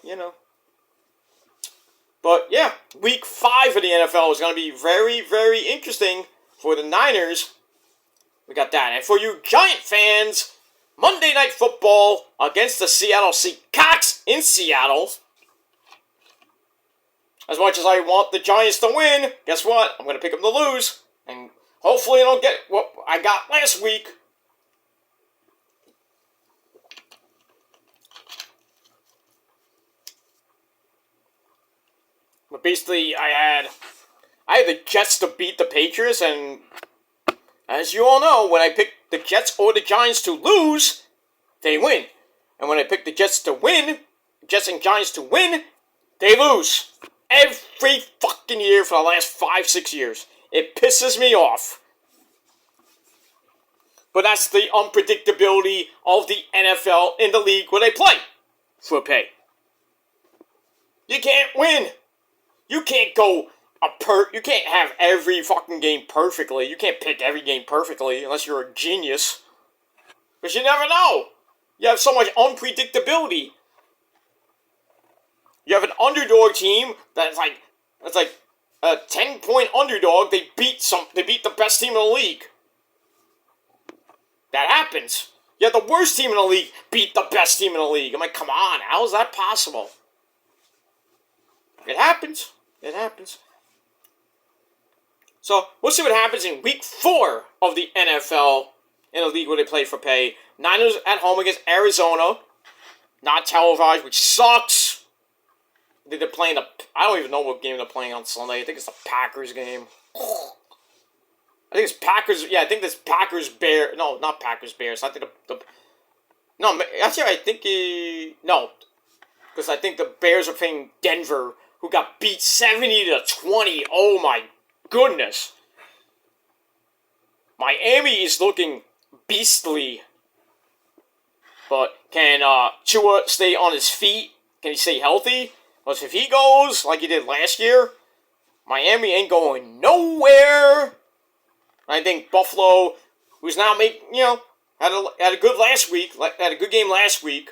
[SPEAKER 1] But, yeah, week 5 of the NFL is going to be very, very interesting for the Niners. We got that. And for you Giant fans, Monday Night Football against the Seattle Seahawks in Seattle. As much as I want the Giants to win, guess what? I'm going to pick them to lose. And hopefully I don't get what I got last week. But basically, I had the Jets to beat the Patriots, and as you all know, when I pick the Jets or the Giants to lose, they win. And when I pick the Jets to win, Jets and Giants to win, they lose. Every fucking year for the last 5-6 years. It pisses me off. But that's the unpredictability of the NFL in the league where they play for pay. You can't win. You can't you can't have every fucking game perfectly. You can't pick every game perfectly unless you're a genius. Because you never know. You have so much unpredictability. You have an underdog team that's like a 10-point underdog. They beat the best team in the league. That happens. You have the worst team in the league beat the best team in the league. I'm like, come on, how is that possible? It happens. It happens. So, we'll see what happens in week 4 of the NFL in the league where they play for pay. Niners at home against Arizona. Not televised, which sucks. they're playing the. I don't even know what game they're playing on Sunday. I think it's the Packers game. I think it's Packers. Yeah, I think it's Packers Bears. No, not Packers Bears. I think no, actually, I think no, because I think the Bears are playing Denver, who got beat 70-20. Oh my goodness. Miami is looking beastly. But can Tua stay on his feet? Can he stay healthy? Because if he goes like he did last year, Miami ain't going nowhere. I think Buffalo, who's now had a good last week, had a good game last week.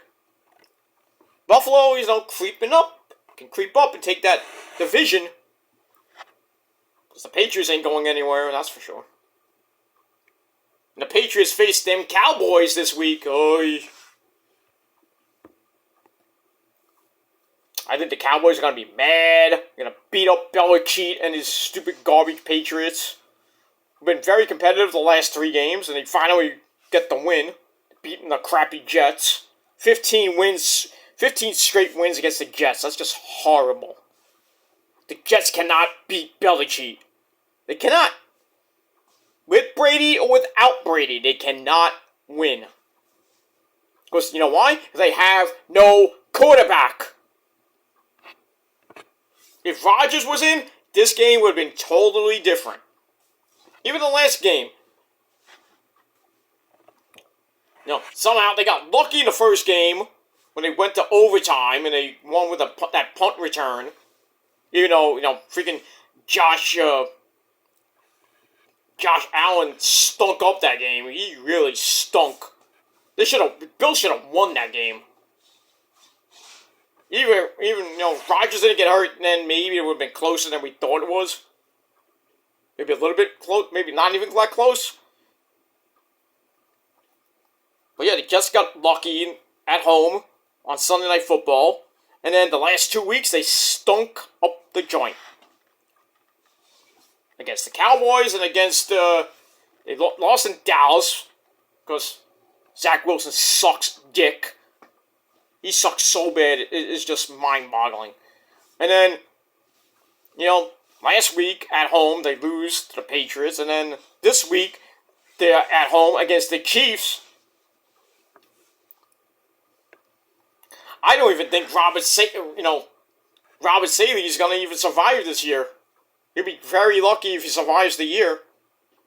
[SPEAKER 1] Buffalo, creeping up, can creep up and take that division. Because the Patriots ain't going anywhere, that's for sure. And the Patriots face them Cowboys this week. Oy. I think the Cowboys are going to be mad. They're going to beat up Belichick and his stupid garbage Patriots. Been very competitive the last 3 games, and they finally get the win, beating the crappy Jets. 15 straight wins against the Jets. That's just horrible. The Jets cannot beat Belichick. They cannot. With Brady or without Brady, they cannot win. Because, you know why? Because they have no quarterback. If Rodgers was in, this game would have been totally different. Even the last game. Somehow they got lucky in the first game when they went to overtime and they won with that punt return. Even though, freaking Josh Allen stunk up that game. He really stunk. Bill should have won that game. Even Rodgers didn't get hurt, and then maybe it would have been closer than we thought it was. Maybe a little bit close, maybe not even that close. But yeah, they just got lucky at home on Sunday Night Football. And then the last 2 weeks, they stunk up the joint. Against the Cowboys and against, they lost in Dallas. Because Zach Wilson sucks dick. He sucks so bad, it's just mind-boggling. And then, last week at home, they lose to the Patriots. And then this week, they're at home against the Chiefs. I don't even think Robert Saleh is going to even survive this year. He'll be very lucky if he survives the year.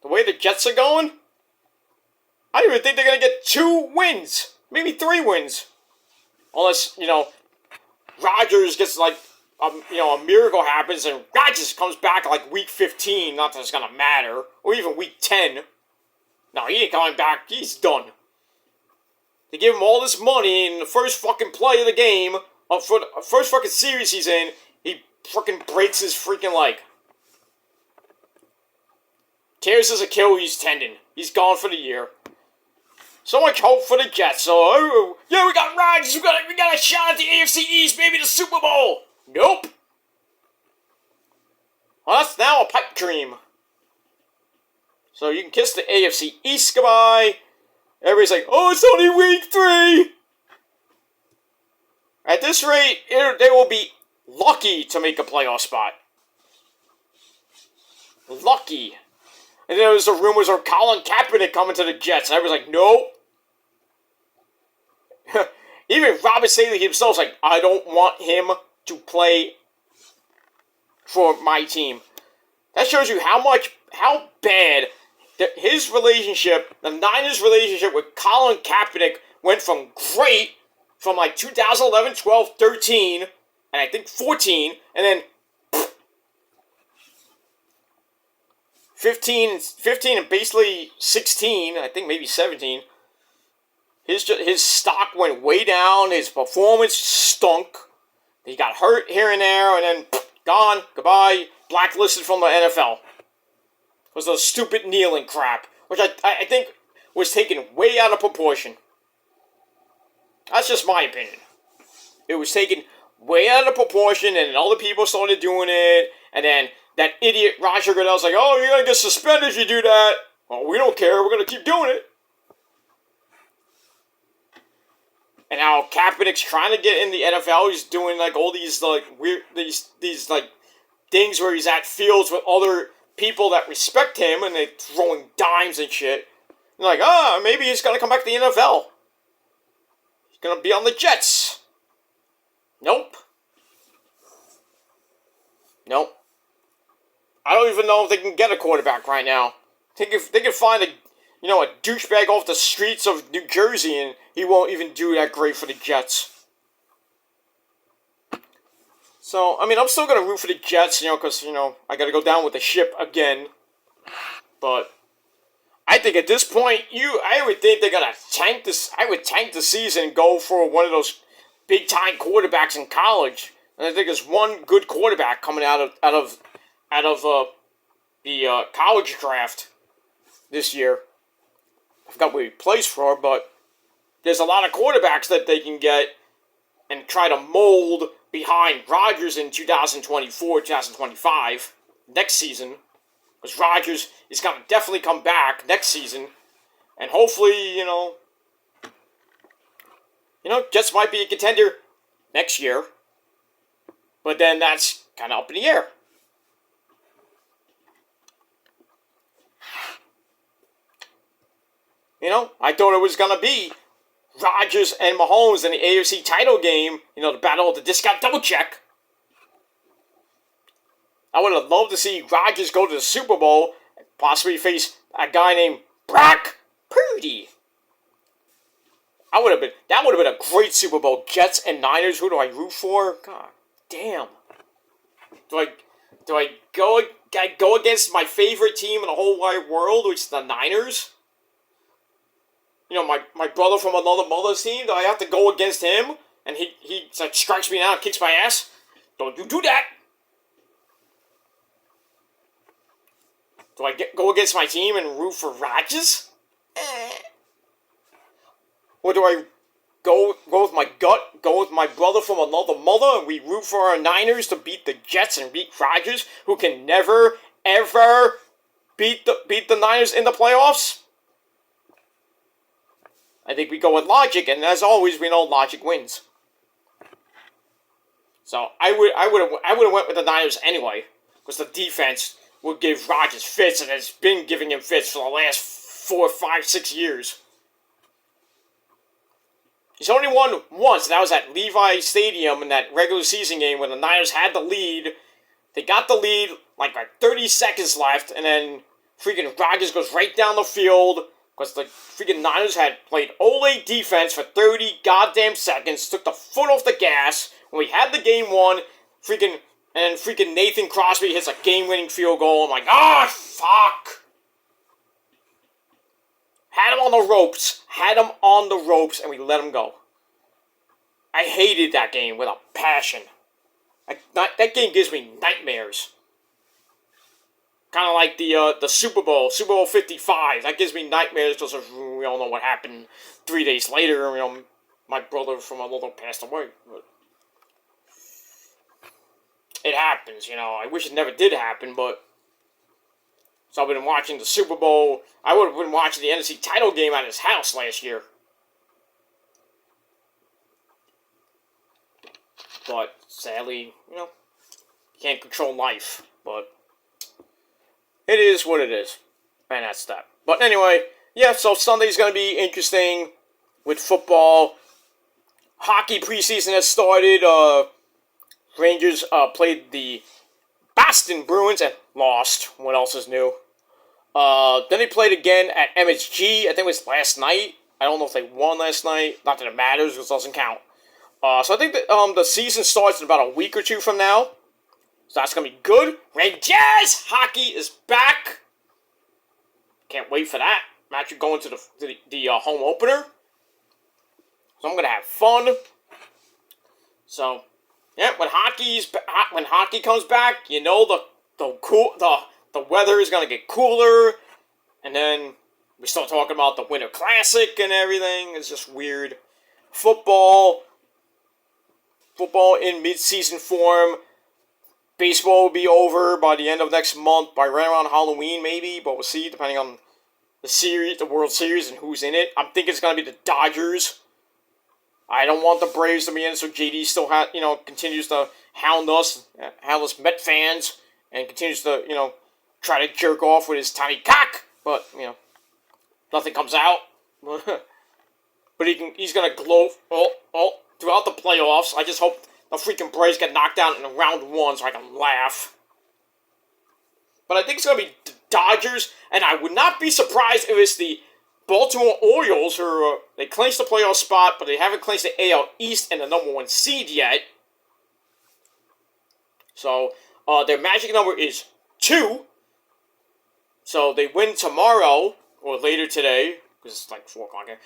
[SPEAKER 1] The way the Jets are going, I don't even think they're going to get 2 wins. Maybe 3 wins. Unless, Rodgers gets a miracle happens and Rodgers comes back like week 15. Not that it's going to matter. Or even week 10. No, he ain't coming back. He's done. They give him all this money in the first fucking play of the game, for the first fucking series he's in, he fucking breaks his freaking leg. Tears his Achilles tendon. He's gone for the year. So much hope for the Jets. So, yeah, we got Rodgers. We got a shot at the AFC East, maybe the Super Bowl. Nope. Well, that's now a pipe dream. So you can kiss the AFC East goodbye. Everybody's like, oh, it's only week 3. At this rate, they will be lucky to make a playoff spot. Lucky. And then there was the rumors of Colin Kaepernick coming to the Jets. And everybody's like, no. Even Robert Saleh himself was like, I don't want him to play for my team. That shows you how bad his relationship, the Niners' relationship with Colin Kaepernick went from great, from like 2011, 12, 13, and I think 14, and then 15 and basically 16, I think maybe 17. His stock went way down, his performance stunk. He got hurt here and there, and then gone, goodbye, blacklisted from the NFL. It was those stupid kneeling crap, which I think was taken way out of proportion. That's just my opinion. It was taken way out of proportion, and other people started doing it, and then that idiot Roger Goodell's like, oh, you're going to get suspended if you do that. Well, we don't care. We're going to keep doing it. and how Kaepernick's trying to get in the NFL. He's doing like all these like weird these like things where he's at fields with other people that respect him, and they're throwing dimes and shit. And like, maybe he's gonna come back to the NFL. He's gonna be on the Jets. Nope. Nope. I don't even know if they can get a quarterback right now. They can find a douchebag off the streets of New Jersey, and he won't even do that great for the Jets. So, I mean, I'm still gonna root for the Jets, because, I gotta go down with the ship again. But I think at this point, I would think they're gonna tank this. I would tank the season and go for one of those big time quarterbacks in college. And I think there's one good quarterback coming out of the college draft this year. I forgot where he plays for, but there's a lot of quarterbacks that they can get and try to mold behind Rodgers in 2024, 2025, next season. Because Rodgers is going to definitely come back next season. And hopefully, Jets might be a contender next year. But then that's kind of up in the air. I thought it was going to be Rodgers and Mahomes in the AFC title game, the battle of the discount double check. I would have loved to see Rodgers go to the Super Bowl and possibly face a guy named Brock Purdy. That would have been a great Super Bowl. Jets and Niners. Who do I root for? God damn. Do I go against my favorite team in the whole wide world, which is the Niners? My brother from another mother's team, do I have to go against him? And he like strikes me down and kicks my ass? Don't you do that! Do I go against my team and root for Rodgers? Or do I go with my gut, go with my brother from another mother, and we root for our Niners to beat the Jets and beat Rodgers, who can never, ever beat the Niners in the playoffs? I think we go with logic, and as always, we know logic wins. So I would have went with the Niners anyway, because the defense would give Rodgers fits, and has been giving him fits for the last 4, 5, 6 years. He's only won once, and that was at Levi Stadium in that regular season game when the Niners had the lead. They got the lead like 30 seconds left, and then freaking Rodgers goes right down the field. Because the freaking Niners had played Ole defense for 30 goddamn seconds, took the foot off the gas, when we had the game won, freaking Nathan Crosby hits a game-winning field goal. I'm like, fuck! Had him on the ropes, and we let him go. I hated that game with a passion. That game gives me nightmares. Kind of like the Super Bowl 55. That gives me nightmares because we all know what happened 3 days later. My brother from another passed away. But it happens, I wish it never did happen, but... So I've been watching the Super Bowl. I would have been watching the NFC title game at his house last year. But, sadly, can't control life. But... it is what it is. And that's that. But anyway, yeah, so Sunday's going to be interesting with football. Hockey preseason has started. Rangers played the Boston Bruins and lost. What else is new? Then they played again at MSG. I think it was last night. I don't know if they won last night. Not that it matters, because it doesn't count. So I think that the season starts in about a week or two from now. So that's going to be good. Rangers hockey is back. Can't wait for that. I'm actually going to the home opener. So I'm going to have fun. So, yeah, when hockey comes back, the weather is going to get cooler. And then we start talking about the Winter Classic and everything. It's just weird. Football in mid-season form. Baseball will be over by the end of next month, by right around Halloween maybe, but we'll see, depending on the World Series, and who's in it. I'm thinking it's going to be the Dodgers. I don't want the Braves to be in, so JD still continues to hound us Met fans, and continues to try to jerk off with his tiny cock, but nothing comes out. But he's gonna glow throughout the playoffs. I just hope the freaking Braves get knocked out in round 1 so I can laugh. But I think it's gonna be the Dodgers, and I would not be surprised if it's the Baltimore Orioles, who they clinched the playoff spot, but they haven't clinched the AL East and the number 1 seed yet. So their magic number is 2. So they win tomorrow or later today, because it's like 4 o'clock here.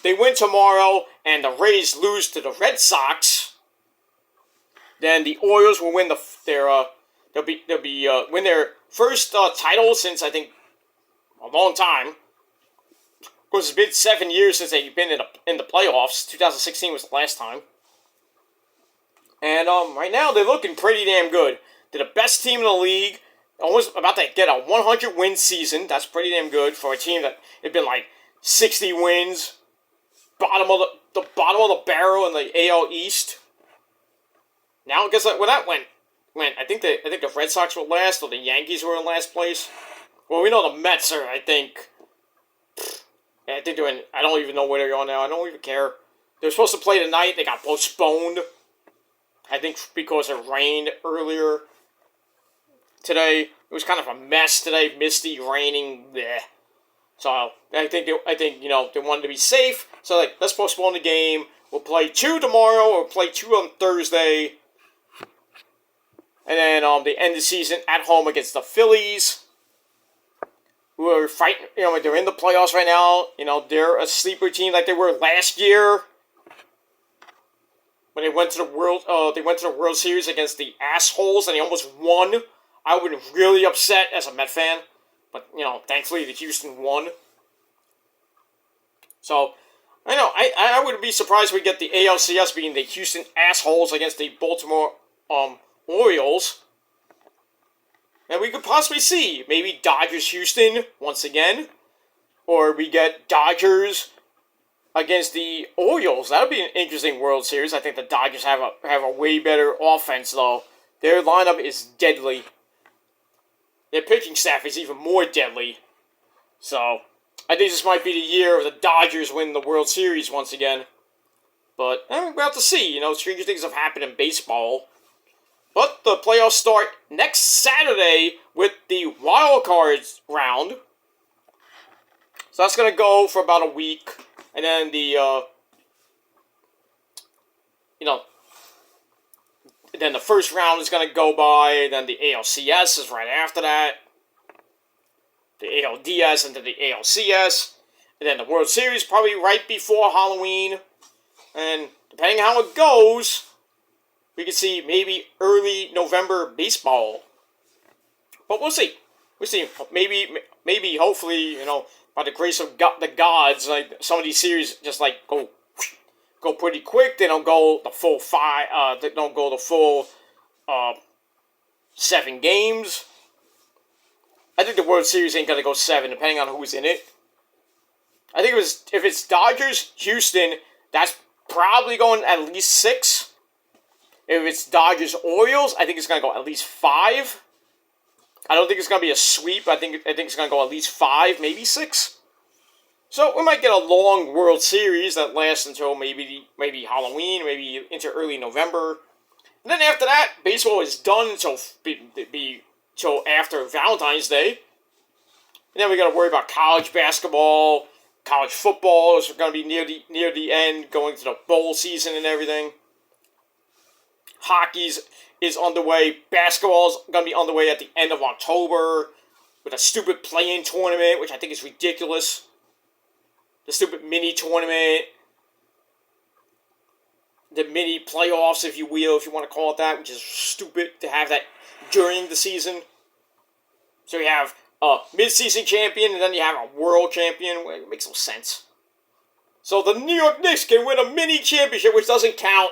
[SPEAKER 1] They win tomorrow, and the Rays lose to the Red Sox. Then the Orioles will win win their first title since I think a long time. Of course, it's been 7 years since they've been in the playoffs. 2016 was the last time. And right now they're looking pretty damn good. They're the best team in the league. Almost about to get a 100-win season. That's pretty damn good for a team that had been like 60 wins. Bottom of the barrel in the AL East. Now, I guess where that went. I think the Red Sox were last, or the Yankees were in last place. Well, we know the Mets are. I think they're in. I don't even know where they're on now. I don't even care. They were supposed to play tonight. They got postponed. I think because it rained earlier today. It was kind of a mess today. Misty, raining. Bleh. So I think they wanted to be safe. So let's postpone the game. We'll play 2 tomorrow, or play 2 on Thursday. And then they end the season at home against the Phillies, who are fighting. They're in the playoffs right now. They're a sleeper team like they were last year when they went to the World Series against the assholes, and they almost won. I would have been really upset as a Met fan, but thankfully the Houston won. So I wouldn't be surprised if we get the ALCS being the Houston assholes against the Baltimore Orioles. And we could possibly see maybe Dodgers-Houston once again. Or we get Dodgers against the Orioles. That would be an interesting World Series. I think the Dodgers have a way better offense, though. Their lineup is deadly. Their pitching staff is even more deadly. So, I think this might be the year of the Dodgers win the World Series once again. But we'll have to see. Stranger things have happened in baseball. But the playoffs start next Saturday with the wild cards round. So that's going to go for about a week. And then then the first round is going to go by. Then the ALCS is right after that. The ALDS and then the ALCS. And then the World Series probably right before Halloween. And depending how it goes, we can see maybe early November baseball. But we'll see. We'll see. Maybe, hopefully, by the grace of the gods, like some of these series just like go pretty quick. They don't go the full 5. They don't go the full 7 games. I think the World Series ain't gonna go 7, depending on who's in it. I think if it's Dodgers, Houston, that's probably going at least 6. If it's Dodgers, Orioles, I think it's going to go at least 5. I don't think it's going to be a sweep. I think it's going to go at least 5, maybe 6. So we might get a long World Series that lasts until maybe Halloween, maybe into early November. And then after that, baseball is done until after Valentine's Day. And then we got to worry about college basketball, college football is going to be near the end, going to the bowl season and everything. Hockey is underway. Basketball is going to be underway at the end of October with a stupid play-in tournament, which I think is ridiculous. The stupid mini tournament. The mini playoffs, if you will, if you want to call it that, which is stupid to have that during the season. So you have a mid-season champion, and then you have a world champion. It makes no sense. So the New York Knicks can win a mini championship, which doesn't count.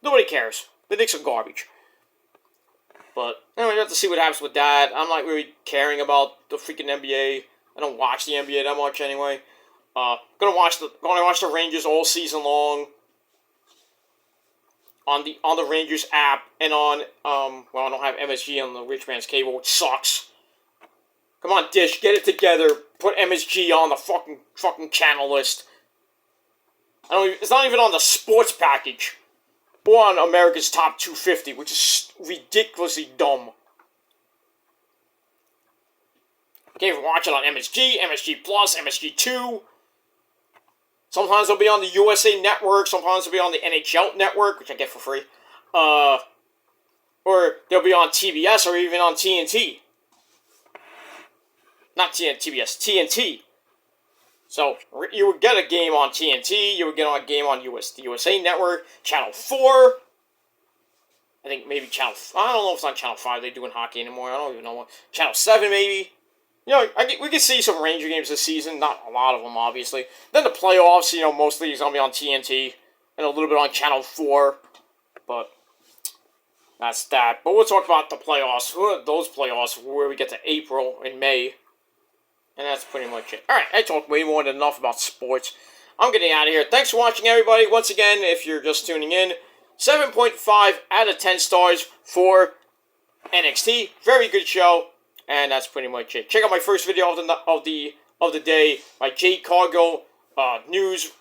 [SPEAKER 1] Nobody cares. The Knicks are garbage. But anyway, we have to see what happens with that. I'm not really caring about the freaking NBA. I don't watch the NBA that much anyway. Gonna watch the Rangers all season long on the Rangers app and on well, I don't have MSG on the Rich Man's Cable, which sucks. Come on, Dish, get it together. Put MSG on the fucking channel list. It's not even on the sports package. Or on America's Top 250, which is ridiculously dumb. Can't even watch it on MSG, MSG Plus, MSG2. Sometimes they'll be on the USA Network, sometimes they'll be on the NHL Network, which I get for free. Or they'll be on TBS or even on TNT. Not TBS, TNT. So, you would get a game on TNT, you would get a game on the USA Network, Channel 4. I think maybe Channel... I don't know if it's on Channel 5 they're doing hockey anymore, I don't even know what. Channel 7 maybe. You know, we could see some Ranger games this season, not a lot of them, obviously. Then the playoffs, you know, mostly it's going to be on TNT, and a little bit on Channel 4. But, that's that. But we'll talk about the playoffs, those playoffs, where we get to April and May. And that's pretty much it. Alright, I talked way more than enough about sports. I'm getting out of here. Thanks for watching, everybody. Once again, if you're just tuning in, 7.5 out of 10 stars for NXT. Very good show. And that's pretty much it. Check out my first video of the day, my Jade Cargill news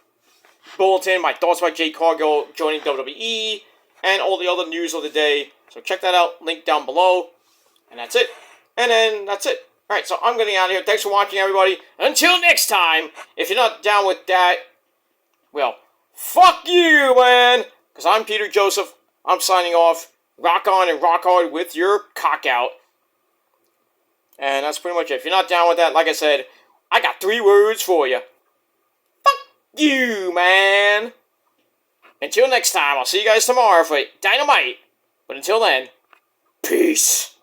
[SPEAKER 1] bulletin, my thoughts about Jade Cargill joining WWE, and all the other news of the day. So check that out, link down below. And that's it. And then that's it. Alright, so I'm getting out of here. Thanks for watching, everybody. Until next time, if you're not down with that, well, fuck you, man! Because I'm Peter Joseph. I'm signing off. Rock on and rock hard with your cock out. And that's pretty much it. If you're not down with that, like I said, I got 3 words for you. Fuck you, man! Until next time, I'll see you guys tomorrow for Dynamite. But until then, peace.